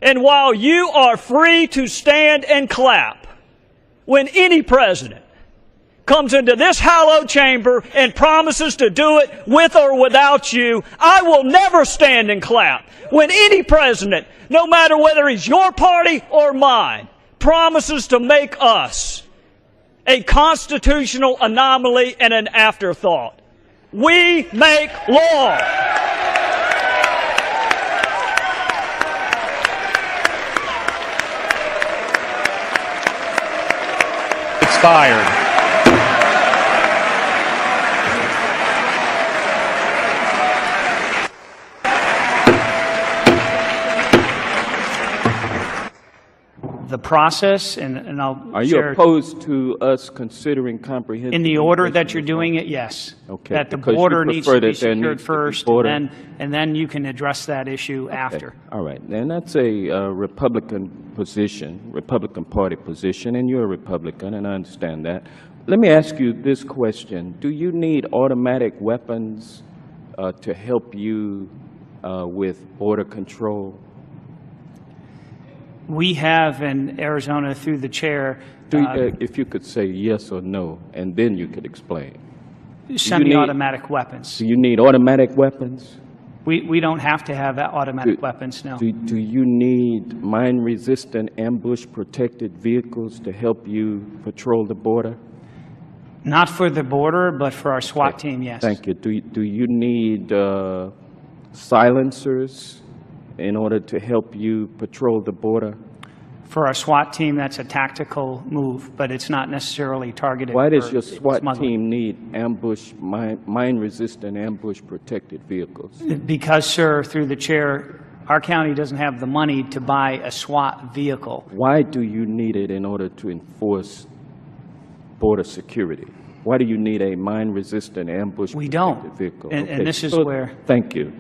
And while you are free to stand and clap when any president comes into this hallowed chamber and promises to do it with or without you, I will never stand and clap when any president, no matter whether he's your party or mine, promises to make us a constitutional anomaly and an afterthought. We make law. Expired. The process, and I'll Are you share opposed to us considering comprehensive? in the order that you're doing it, yes. Okay. That the Because you border needs to prefer be that there secured needs to be first, border. and then you can address that issue after. All right. And that's a Republican position, Republican Party position, and you're a Republican, and I understand that. Let me ask you this question. Do you need automatic weapons to help you with border control? We have in Arizona, through the chair, If you could say yes or no, and then you could explain. semi-automatic weapons. Do you need automatic weapons? We don't have to have automatic weapons, no. Do you need mine-resistant, ambush-protected vehicles to help you patrol the border? Not for the border, but for our SWAT team, yes. Thank you. Do you need silencers in order to help you patrol the border? For our SWAT team, that's a tactical move, but it's not necessarily targeted. Why does for your SWAT smuggling. team need mine-resistant, ambush-protected vehicles? Because, sir, through the chair, our county doesn't have the money to buy a SWAT vehicle. Why do you need it in order to enforce border security? Why do you need a mine-resistant, ambush-protected vehicle? And this is where... Thank you.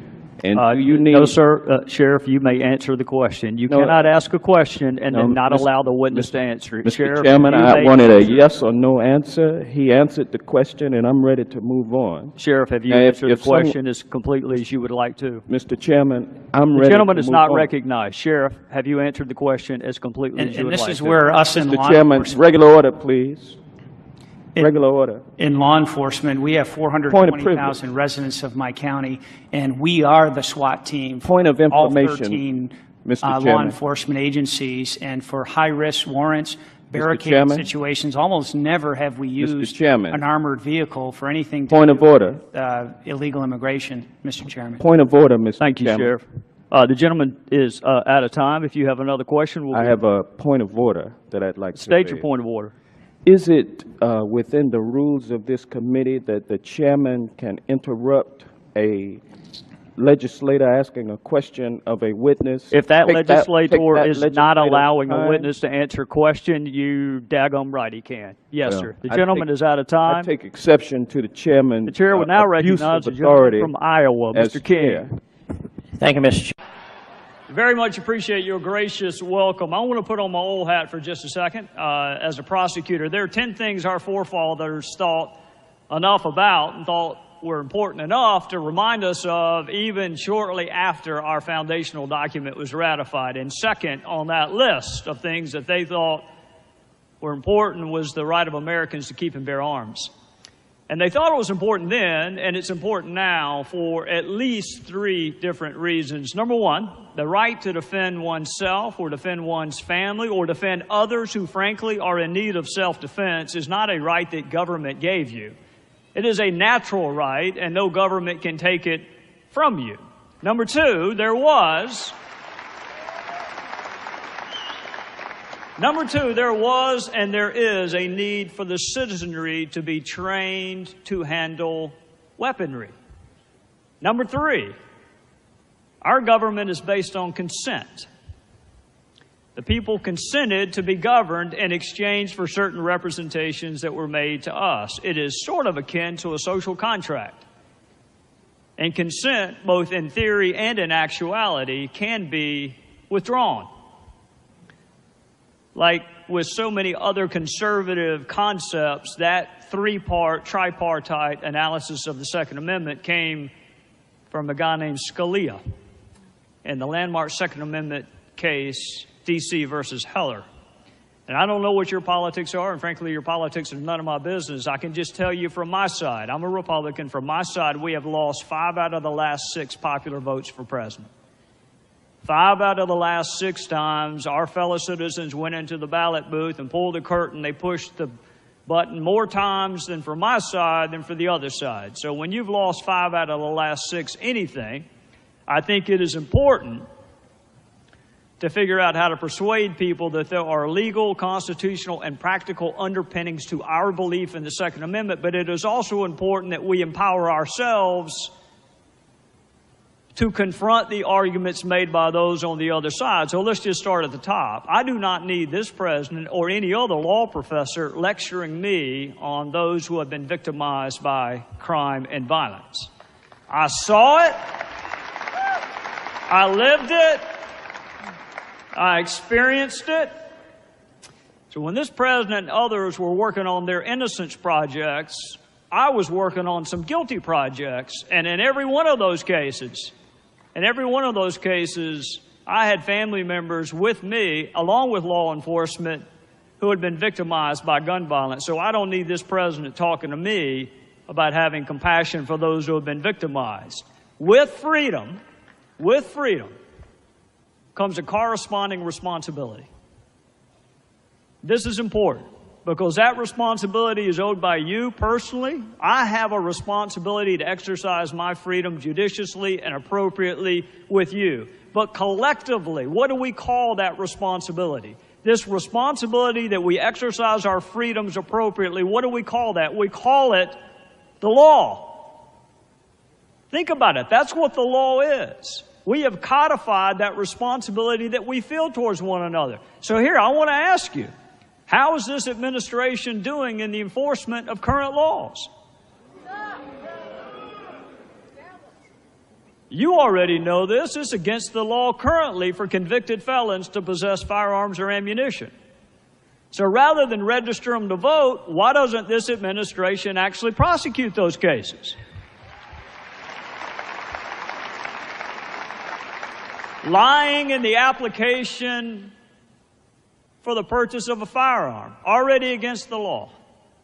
And do you need... No, sir. Sheriff, you may answer the question. You cannot ask a question and then not allow the witness to answer it. Mr. Sheriff, Chairman, I wanted a yes or no answer. He answered the question, and I'm ready to move on. Sheriff, have you answered the question as completely as you would like to? Mr. Chairman, I'm ready to move on. The gentleman is not recognized. Sheriff, have you answered the question as completely as you would like to? And this is where us in Mr. Chairman, regular order, please. Regular order. In law enforcement, we have 420,000 residents of my county, and we are the SWAT team for Point of information, all 13 Mr. law enforcement agencies. And for high-risk warrants, barricaded situations, almost never have we used an armored vehicle for anything to do with illegal immigration, Mr. Chairman. Point of order, Mr. Thank you, Sheriff. The gentleman is out of time. If you have another question, I have a point of order that I'd like to state your point of order. Is it within the rules of this committee that the chairman can interrupt a legislator asking a question of a witness? If that legislator is not allowing a witness to answer a question, you daggum right he can. Yes, sir. The gentleman is out of time. I take exception to the chairman. The chair would now recognize the gentleman from Iowa, Mr. King. Thank you, Mr. Chair. Very much appreciate your gracious welcome. I want to put on my old hat for just a second. As a prosecutor, there are 10 things our forefathers thought enough about and thought were important enough to remind us of even shortly after our foundational document was ratified. And second on that list of things that they thought were important was the right of Americans to keep and bear arms. And they thought it was important then, and it's important now for at least 3 different reasons. Number one, the right to defend oneself or defend one's family or defend others who frankly are in need of self-defense is not a right that government gave you. It is a natural right, and no government can take it from you. Number two, there was and there is a need for the citizenry to be trained to handle weaponry. Number 3, our government is based on consent. The people consented to be governed in exchange for certain representations that were made to us. It is sort of akin to a social contract. And consent, both in theory and in actuality, can be withdrawn. Like with so many other conservative concepts, that 3-part tripartite analysis of the Second Amendment came from a guy named Scalia in the landmark Second Amendment case, D.C. versus Heller. And I don't know what your politics are, and frankly, your politics are none of my business. I can just tell you from my side, I'm a Republican. From my side, we have lost 5 out of the last 6 popular votes for president. 5 out of the last 6 times, our fellow citizens went into the ballot booth and pulled the curtain. They pushed the button more times than for my side than for the other side. So when you've lost 5 out of the last 6 anything, I think it is important to figure out how to persuade people that there are legal, constitutional, and practical underpinnings to our belief in the Second Amendment. But it is also important that we empower ourselves to confront the arguments made by those on the other side. So let's just start at the top. I do not need this president or any other law professor lecturing me on those who have been victimized by crime and violence. I saw it. I lived it. I experienced it. So when this president and others were working on their innocence projects, I was working on some guilty projects. And in every one of those cases, I had family members with me, along with law enforcement, who had been victimized by gun violence. So I don't need this president talking to me about having compassion for those who have been victimized. With freedom comes a corresponding responsibility. This is important because that responsibility is owed by you personally. I have a responsibility to exercise my freedom judiciously and appropriately with you. But collectively, what do we call that responsibility? This responsibility that we exercise our freedoms appropriately, what do we call that? We call it the law. Think about it. That's what the law is. We have codified that responsibility that we feel towards one another. So here, I want to ask you, how is this administration doing in the enforcement of current laws? You already know this. It's against the law currently for convicted felons to possess firearms or ammunition. So rather than register them to vote, why doesn't this administration actually prosecute those cases? Lying in the application for the purchase of a firearm, already against the law.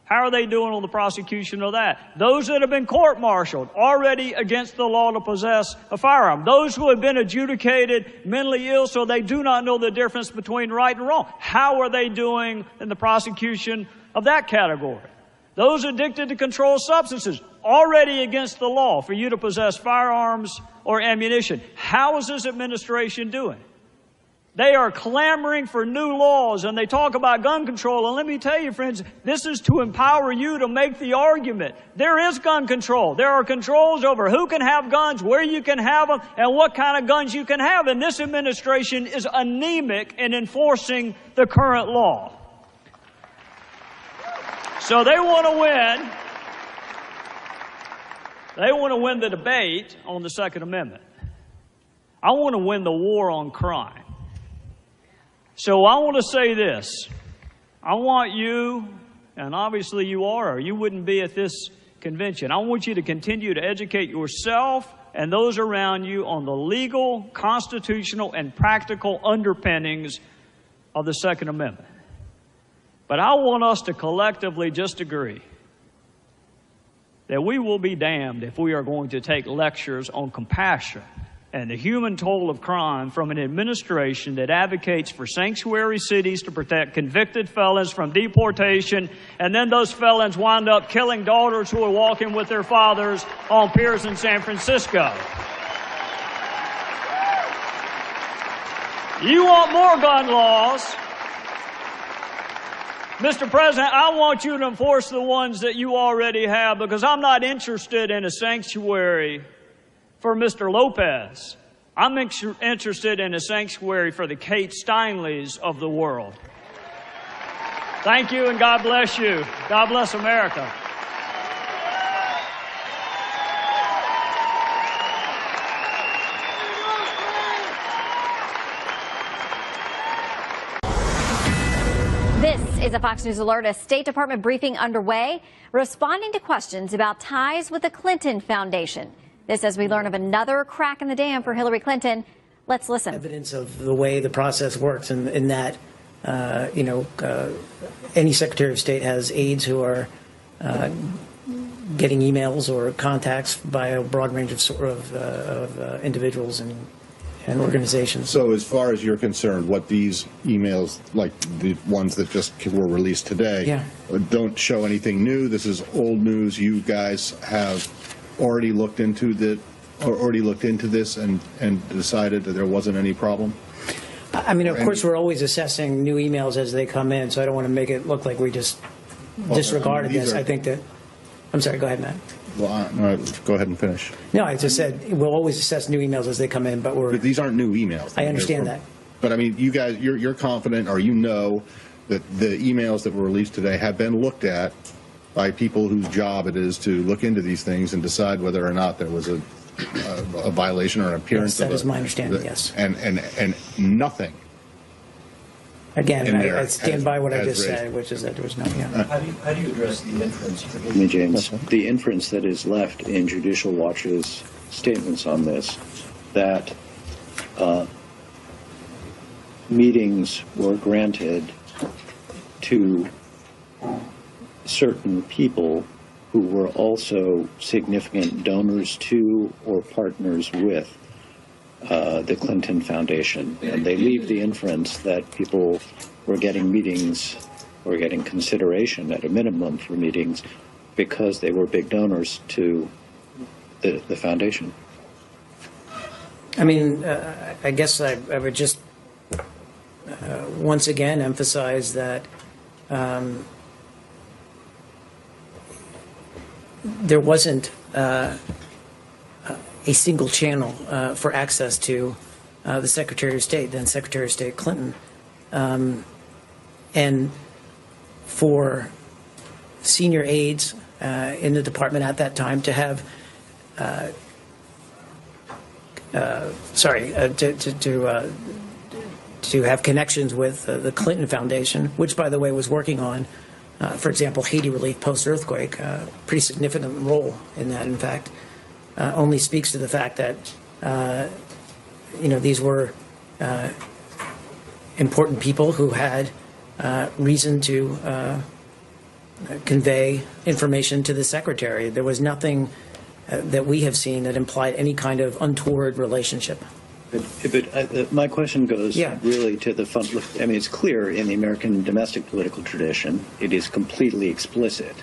How are they doing on the prosecution of that? Those that have been court-martialed, already against the law to possess a firearm. Those who have been adjudicated mentally ill so they do not know the difference between right and wrong. How are they doing in the prosecution of that category? Those addicted to controlled substances, already against the law for you to possess firearms or ammunition. How is this administration doing? They are clamoring for new laws, and they talk about gun control. And let me tell you, friends, this is to empower you to make the argument. There is gun control. There are controls over who can have guns, where you can have them, and what kind of guns you can have. And this administration is anemic in enforcing the current law. So they want to win. They want to win the debate on the Second Amendment. I want to win the war on crime. So I want to say this. I want you, and obviously you are, or you wouldn't be at this convention. I want you to continue to educate yourself and those around you on the legal, constitutional, and practical underpinnings of the Second Amendment. But I want us to collectively just agree that we will be damned if we are going to take lectures on compassion and the human toll of crime from an administration that advocates for sanctuary cities to protect convicted felons from deportation, and then those felons wind up killing daughters who are walking with their fathers on piers in San Francisco. You want more gun laws? Mr. President, I want you to enforce the ones that you already have, because I'm not interested in a sanctuary for Mr. Lopez. I'm interested in a sanctuary for the Kate Steinleys of the world. Thank you, and God bless you. God bless America. This is a Fox News alert. A State Department briefing underway, responding to questions about ties with the Clinton Foundation. This as we learn of another crack in the dam for Hillary Clinton. Let's listen. Evidence of the way the process works, and in that, any Secretary of State has aides who are getting emails or contacts by a broad range of individuals and organizations. So as far as you're concerned, what these emails, like the ones that just were released today, don't show anything new? This is old news. You guys have already looked into this and decided that there wasn't any problem? I mean, of course, we're always assessing new emails as they come in, so I don't want to make it look like we just disregarded this. I think that, I'm sorry, go ahead, Matt. Well, go ahead and finish. No, I just said we'll always assess new emails as they come in, but these aren't new emails. I understand that. But I mean, you guys, you're confident, or you know that the emails that were released today have been looked at by people whose job it is to look into these things and decide whether or not there was a violation or an appearance. Yes, that is my understanding. Yes. And nothing. Again, I stand by what I just said, which is that there was no. Yeah. How do you address the inference? James, the inference that is left in Judicial Watch's statements on this, that meetings were granted to certain people who were also significant donors to or partners with the Clinton Foundation. And they leave the inference that people were getting meetings or getting consideration at a minimum for meetings because they were big donors to the foundation. I mean, I guess I would just once again emphasize that there wasn't a single channel for access to the Secretary of State, then Secretary of State Clinton. And for senior aides in the department at that time to have have connections with the Clinton Foundation, which, by the way, was working on, for example, Haiti relief post-earthquake, pretty significant role in that, in fact, only speaks to the fact that, these were important people who had reason to convey information to the Secretary. There was nothing that we have seen that implied any kind of untoward relationship. But my question goes really to the fund. I mean, it's clear in the American domestic political tradition, it is completely explicit.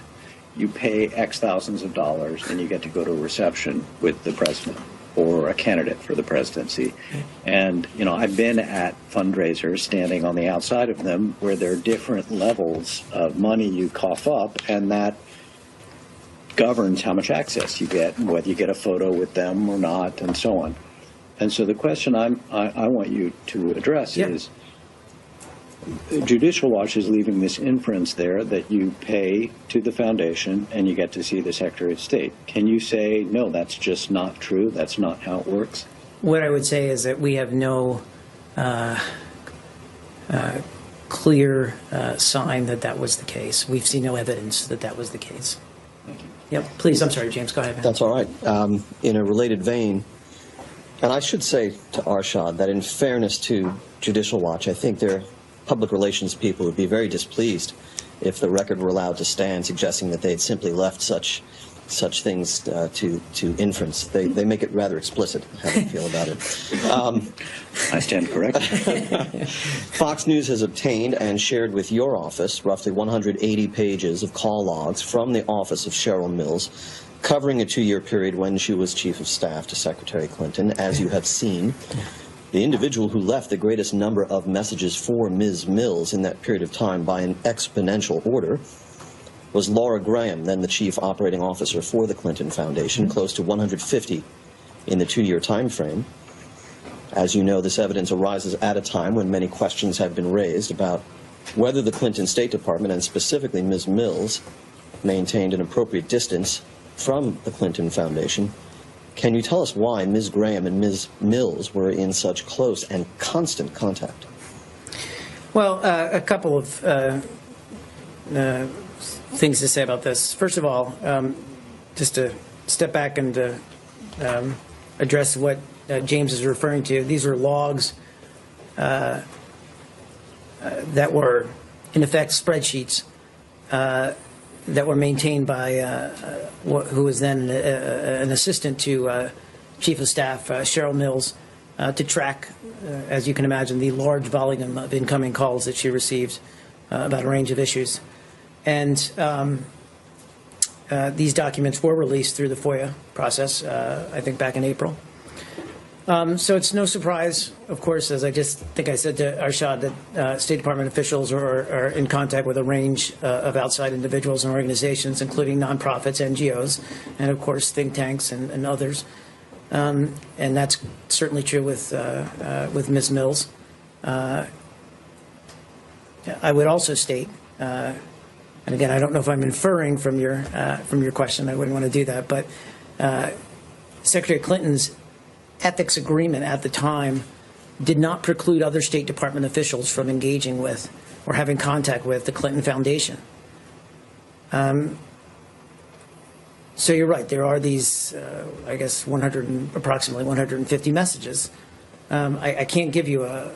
You pay X thousands of dollars and you get to go to a reception with the president or a candidate for the presidency. And, I've been at fundraisers standing on the outside of them where there are different levels of money you cough up, and that governs how much access you get and whether you get a photo with them or not and so on. And so the question I want you to address is, Judicial Watch is leaving this inference there that you pay to the foundation and you get to see the Secretary of State. Can you say, no, that's just not true, that's not how it works? What I would say is that we have no clear sign that that was the case. We've seen no evidence that that was the case. Thank you. Yep, please, I'm sorry, James, go ahead. Man. That's all right. In a related vein, and I should say to Arshad that in fairness to Judicial Watch, I think their public relations people would be very displeased if the record were allowed to stand, suggesting that they had simply left such things to inference. They make it rather explicit how they feel about it. I stand corrected. Fox News has obtained and shared with your office roughly 180 pages of call logs from the office of Cheryl Mills, covering a 2-year period when she was Chief of Staff to Secretary Clinton. As you have seen, the individual who left the greatest number of messages for Ms. Mills in that period of time by an exponential order was Laura Graham, then the Chief Operating Officer for the Clinton Foundation, close to 150 in the 2-year time frame. As you know, this evidence arises at a time when many questions have been raised about whether the Clinton State Department, and specifically Ms. Mills, maintained an appropriate distance from the Clinton Foundation. Can you tell us why Ms. Graham and Ms. Mills were in such close and constant contact? Well, a couple of things to say about this. First of all, just to step back and address what James is referring to, these are logs that were, in effect, spreadsheets that were maintained by who was then an assistant to Chief of Staff Cheryl Mills to track, as you can imagine, the large volume of incoming calls that she received about a range of issues. And these documents were released through the FOIA process, I think back in April. So it's no surprise, of course, as I think I said to Arshad, that State Department officials are in contact with a range of outside individuals and organizations, including nonprofits, NGOs, and of course think tanks and others. And that's certainly true with Ms. Mills. I would also state, and again, I don't know if I'm inferring from your question. I wouldn't want to do that, but Secretary Clinton's ethics agreement at the time did not preclude other State Department officials from engaging with or having contact with the Clinton Foundation. So you're right. There are these, I guess, approximately 150 messages. I can't give you a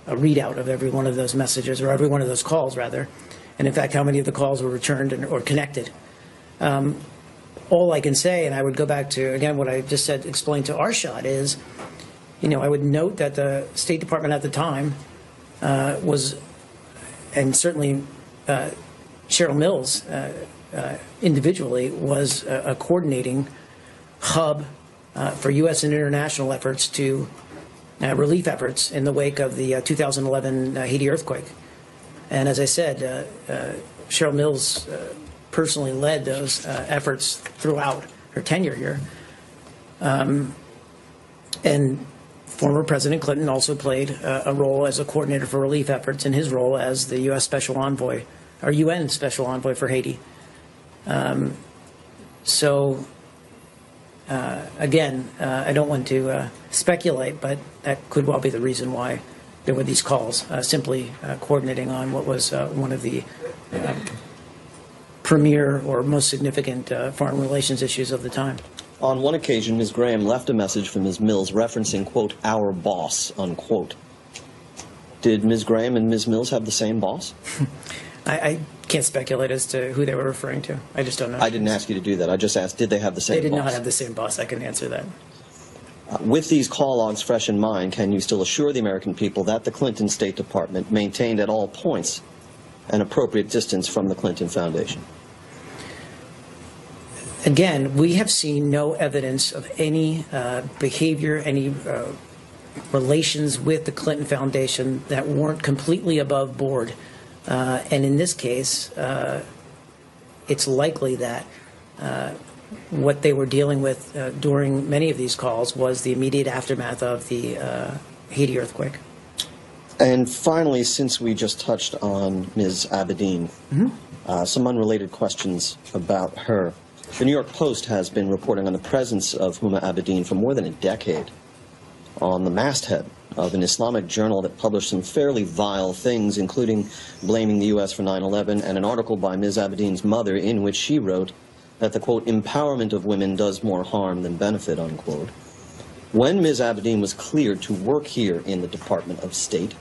readout of every one of those messages, or every one of those calls, rather, and in fact, how many of the calls were returned or connected. All I can say, and I would go back to, again, what I just explained to Arshad is, I would note that the State Department at the time was, and certainly Cheryl Mills individually, was a coordinating hub for U.S. and international efforts to relief efforts in the wake of the 2011 Haiti earthquake. And as I said, Cheryl Mills personally led those efforts throughout her tenure here. And former President Clinton also played a role as a coordinator for relief efforts in his role as the U.S. Special Envoy, or UN Special Envoy for Haiti. So again, I don't want to speculate, but that could well be the reason why there were these calls, simply coordinating on what was one of the premier or most significant foreign relations issues of the time. On one occasion, Ms. Graham left a message from Ms. Mills referencing, quote, our boss, unquote. Did Ms. Graham and Ms. Mills have the same boss? I can't speculate as to who they were referring to. I just don't know. I didn't ask you to do that. I just asked, did they have the same boss? They did not have the same boss. I can answer that. With these call logs fresh in mind, can you still assure the American people that the Clinton State Department maintained at all points an appropriate distance from the Clinton Foundation? Again, we have seen no evidence of any behavior, any relations with the Clinton Foundation that weren't completely above board. And in this case, it's likely that what they were dealing with during many of these calls was the immediate aftermath of the Haiti earthquake. And finally, since we just touched on Ms. Abedin, some unrelated questions about her. The New York Post has been reporting on the presence of Huma Abedin for more than a decade on the masthead of an Islamic journal that published some fairly vile things, including blaming the U.S. for 9/11, and an article by Ms. Abedin's mother in which she wrote that the, quote, empowerment of women does more harm than benefit, unquote. When Ms. Abedin was cleared to work here in the Department of State,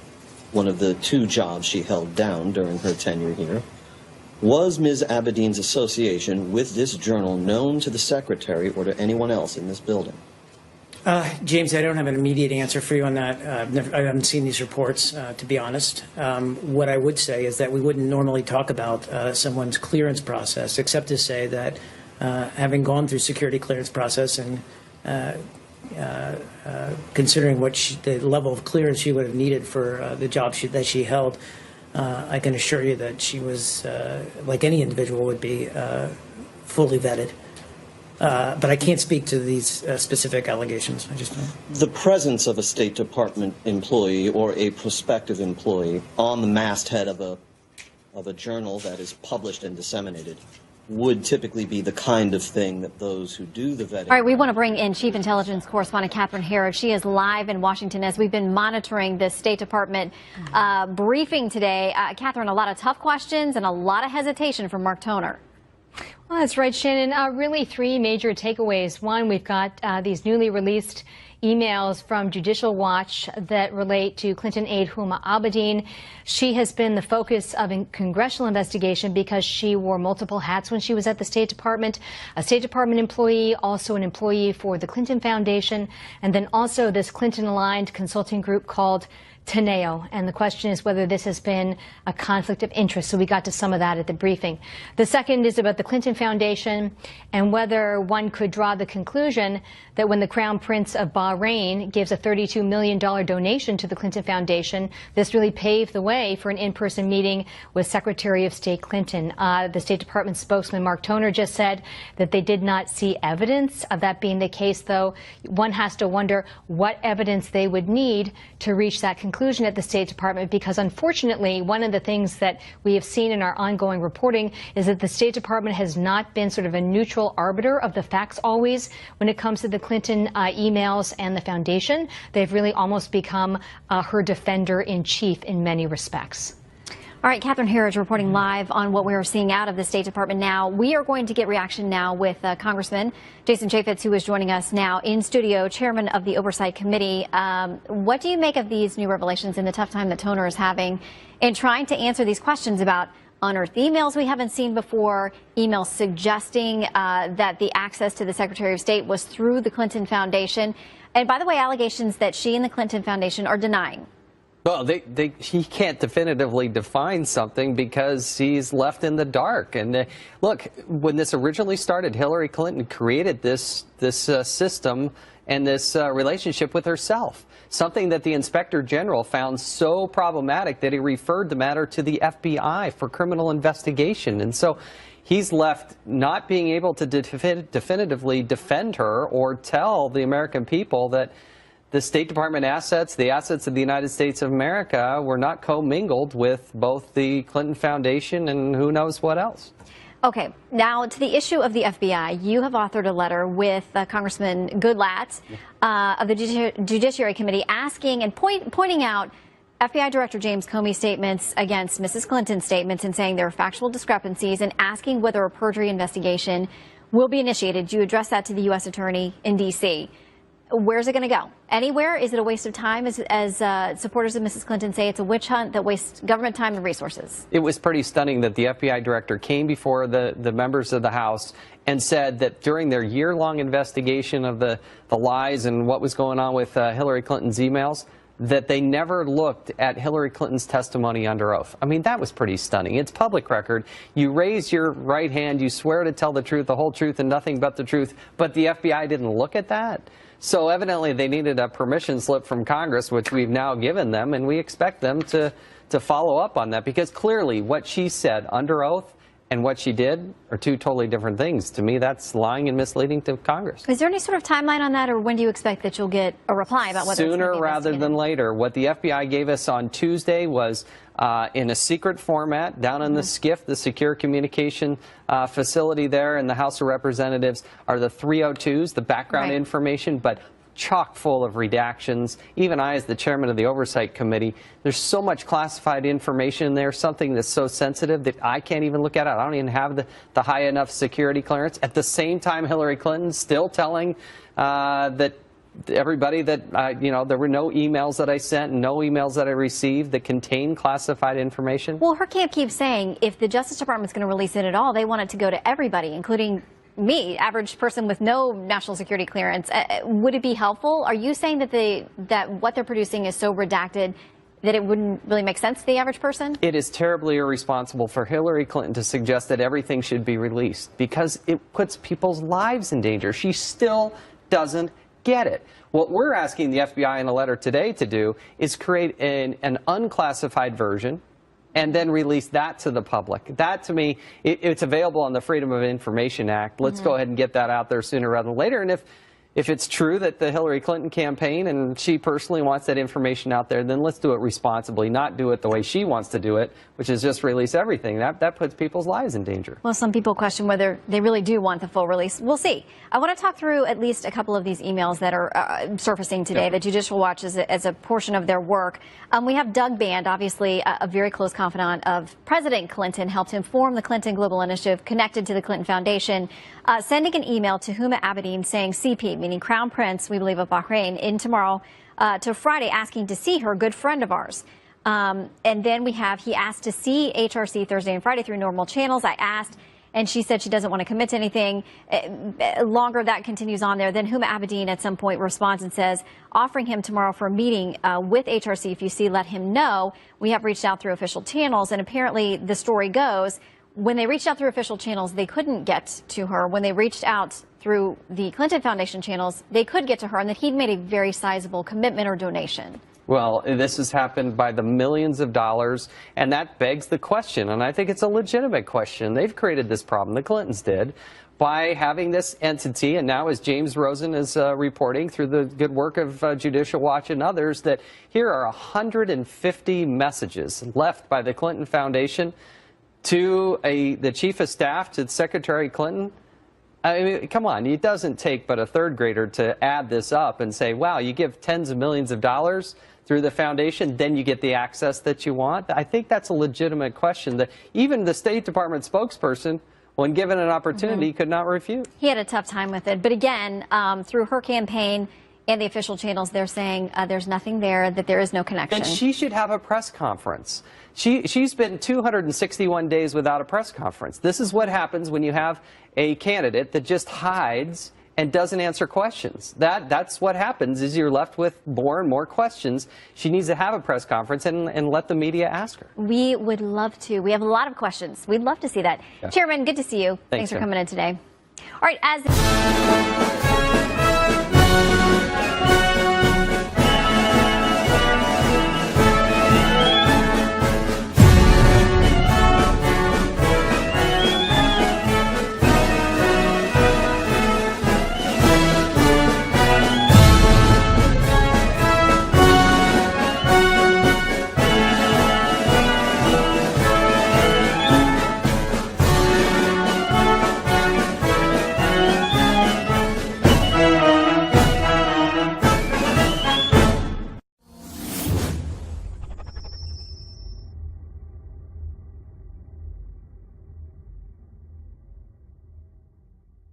one of the 2 jobs she held down during her tenure here, was Ms. Abedin's association with this journal known to the secretary or to anyone else in this building? James, I don't have an immediate answer for you on that. I haven't seen these reports, to be honest. What I would say is that we wouldn't normally talk about someone's clearance process, except to say that having gone through security clearance process and considering what the level of clearance she would have needed for the job that she held, I can assure you that she was, like any individual would be, fully vetted. But I can't speak to these specific allegations. I just don't. The presence of a State Department employee or a prospective employee on the masthead of a journal that is published and disseminated would typically be the kind of thing that those who do the vetting. All right, we want to bring in Chief Intelligence Correspondent Catherine Herod. She is live in Washington as we've been monitoring this State Department briefing today. Catherine, a lot of tough questions and a lot of hesitation from Mark Toner. Well, that's right, Shannon. Really 3 major takeaways. One, we've got these newly released emails from Judicial Watch that relate to Clinton aide Huma Abedin. She has been the focus of a congressional investigation because she wore multiple hats when she was at the State Department, a State Department employee, also an employee for the Clinton Foundation, and then also this Clinton-aligned consulting group called Teneo. And the question is whether this has been a conflict of interest. So we got to some of that at the briefing. The second is about the Clinton Foundation and whether one could draw the conclusion that when the Crown Prince of Bahrain gives a $32 million donation to the Clinton Foundation, this really paved the way for an in-person meeting with Secretary of State Clinton. The State Department spokesman Mark Toner just said that they did not see evidence of that being the case, though. One has to wonder what evidence they would need to reach that conclusion at the State Department, because unfortunately, one of the things that we have seen in our ongoing reporting is that the State Department has not been sort of a neutral arbiter of the facts always when it comes to the Clinton emails and the foundation. They've really almost become her defender-in-chief in many respects. All right, Catherine Herridge reporting live on what we are seeing out of the State Department now. We are going to get reaction now with Congressman Jason Chaffetz, who is joining us now in studio, chairman of the Oversight Committee. What do you make of these new revelations in the tough time that Toner is having in trying to answer these questions about unearthed emails we haven't seen before, emails suggesting that the access to the Secretary of State was through the Clinton Foundation, and by the way, allegations that she and the Clinton Foundation are denying? Well, he can't definitively define something because he's left in the dark. And look, when this originally started, Hillary Clinton created this system and this relationship with herself, something that the Inspector General found so problematic that he referred the matter to the FBI for criminal investigation. And so he's left not being able to definitively defend her or tell the American people that the State Department assets, the assets of the United States of America, were not commingled with both the Clinton Foundation and who knows what else. Okay, now to the issue of the FBI. You have authored a letter with Congressman Goodlatte of the Judiciary Committee asking and pointing out FBI Director James Comey's statements against Mrs. Clinton's statements and saying there are factual discrepancies and asking whether a perjury investigation will be initiated. You address that to the U.S. Attorney in D.C. Where's it going to go? Anywhere? Is it a waste of time, as supporters of Mrs. Clinton say? It's a witch hunt that wastes government time and resources. It was pretty stunning that the FBI director came before the members of the House and said that during their year-long investigation of the lies and what was going on with Hillary Clinton's emails, that they never looked at Hillary Clinton's testimony under oath. I mean, that was pretty stunning. It's public record. You raise your right hand, you swear to tell the truth, the whole truth, and nothing but the truth, but the FBI didn't look at that. So evidently they needed a permission slip from Congress, which we've now given them, and we expect them to follow up on that, because clearly what she said under oath and what she did are two totally different things. To me, that's lying and misleading to Congress. Is there any sort of timeline on that, or when do you expect that you'll get a reply about whether Sooner it's rather than later. What the FBI gave us on Tuesday was in a secret format down in the SCIF, the Secure Communication Facility there in the House of Representatives, are the 302s, the background information, but chock full of redactions. Even I, as the chairman of the Oversight Committee, there's so much classified information in there, something that's so sensitive that I can't even look at it. I don't even have the high enough security clearance. At the same time, Hillary Clinton still telling that everybody that, you know, there were no emails that I sent, no emails that I received that contained classified information. Well, her camp keeps saying if the Justice Department's going to release it at all, they want it to go to everybody, including me, average person with no national security clearance. Would it be helpful? Are you saying that what they're producing is so redacted that it wouldn't really make sense to the average person? It is terribly irresponsible for Hillary Clinton to suggest that everything should be released, because it puts people's lives in danger. She still doesn't get it. What we're asking the FBI in a letter today to do is create an unclassified version and then release that to the public. That, to me, it's available on the Freedom of Information Act. Let's go ahead and get that out there sooner rather than later. And if it's true that the Hillary Clinton campaign and she personally wants that information out there, then let's do it responsibly, not do it the way she wants to do it, which is just release everything. That puts people's lives in danger. Well, some people question whether they really do want the full release. We'll see. I want to talk through at least a couple of these emails that are surfacing today, that Judicial Watch as a portion of their work. We have Doug Band, obviously a very close confidant of President Clinton, helped him form the Clinton Global Initiative connected to the Clinton Foundation, sending an email to Huma Abedin saying CP, meaning Crown Prince, we believe, of Bahrain, in tomorrow to Friday, asking to see her, good friend of ours. And then he asked to see HRC Thursday and Friday through normal channels. I asked, and she said she doesn't want to commit to anything. Longer that continues on there. Then Huma Abedin at some point responds and says, offering him tomorrow for a meeting with HRC. If you see, let him know. We have reached out through official channels, and apparently the story goes, when they reached out through official channels, they couldn't get to her. When they reached out through the Clinton Foundation channels, they could get to her, and that he'd made a very sizable commitment or donation. Well, this has happened by the millions of dollars, and that begs the question, and I think it's a legitimate question. They've created this problem, the Clintons did, by having this entity, and now as James Rosen is reporting through the good work of Judicial Watch and others, that here are 150 messages left by the Clinton Foundation to the chief of staff, to Secretary Clinton. I mean, come on, it doesn't take but a third grader to add this up and say, wow, you give tens of millions of dollars through the foundation, then you get the access that you want. I think that's a legitimate question that even the State Department spokesperson, when given an opportunity, could not refute. He had a tough time with it. But again, through her campaign and the official channels, they're saying there's nothing there, that there is no connection. And she should have a press conference. She's been 261 days without a press conference. This is what happens when you have a candidate that just hides and doesn't answer questions. That's what happens, is you're left with more and more questions. She needs to have a press conference and let the media ask her. We would love to. We have a lot of questions. We'd love to see that. Yeah. Chairman, good to see you. Thanks for coming in today. All right, as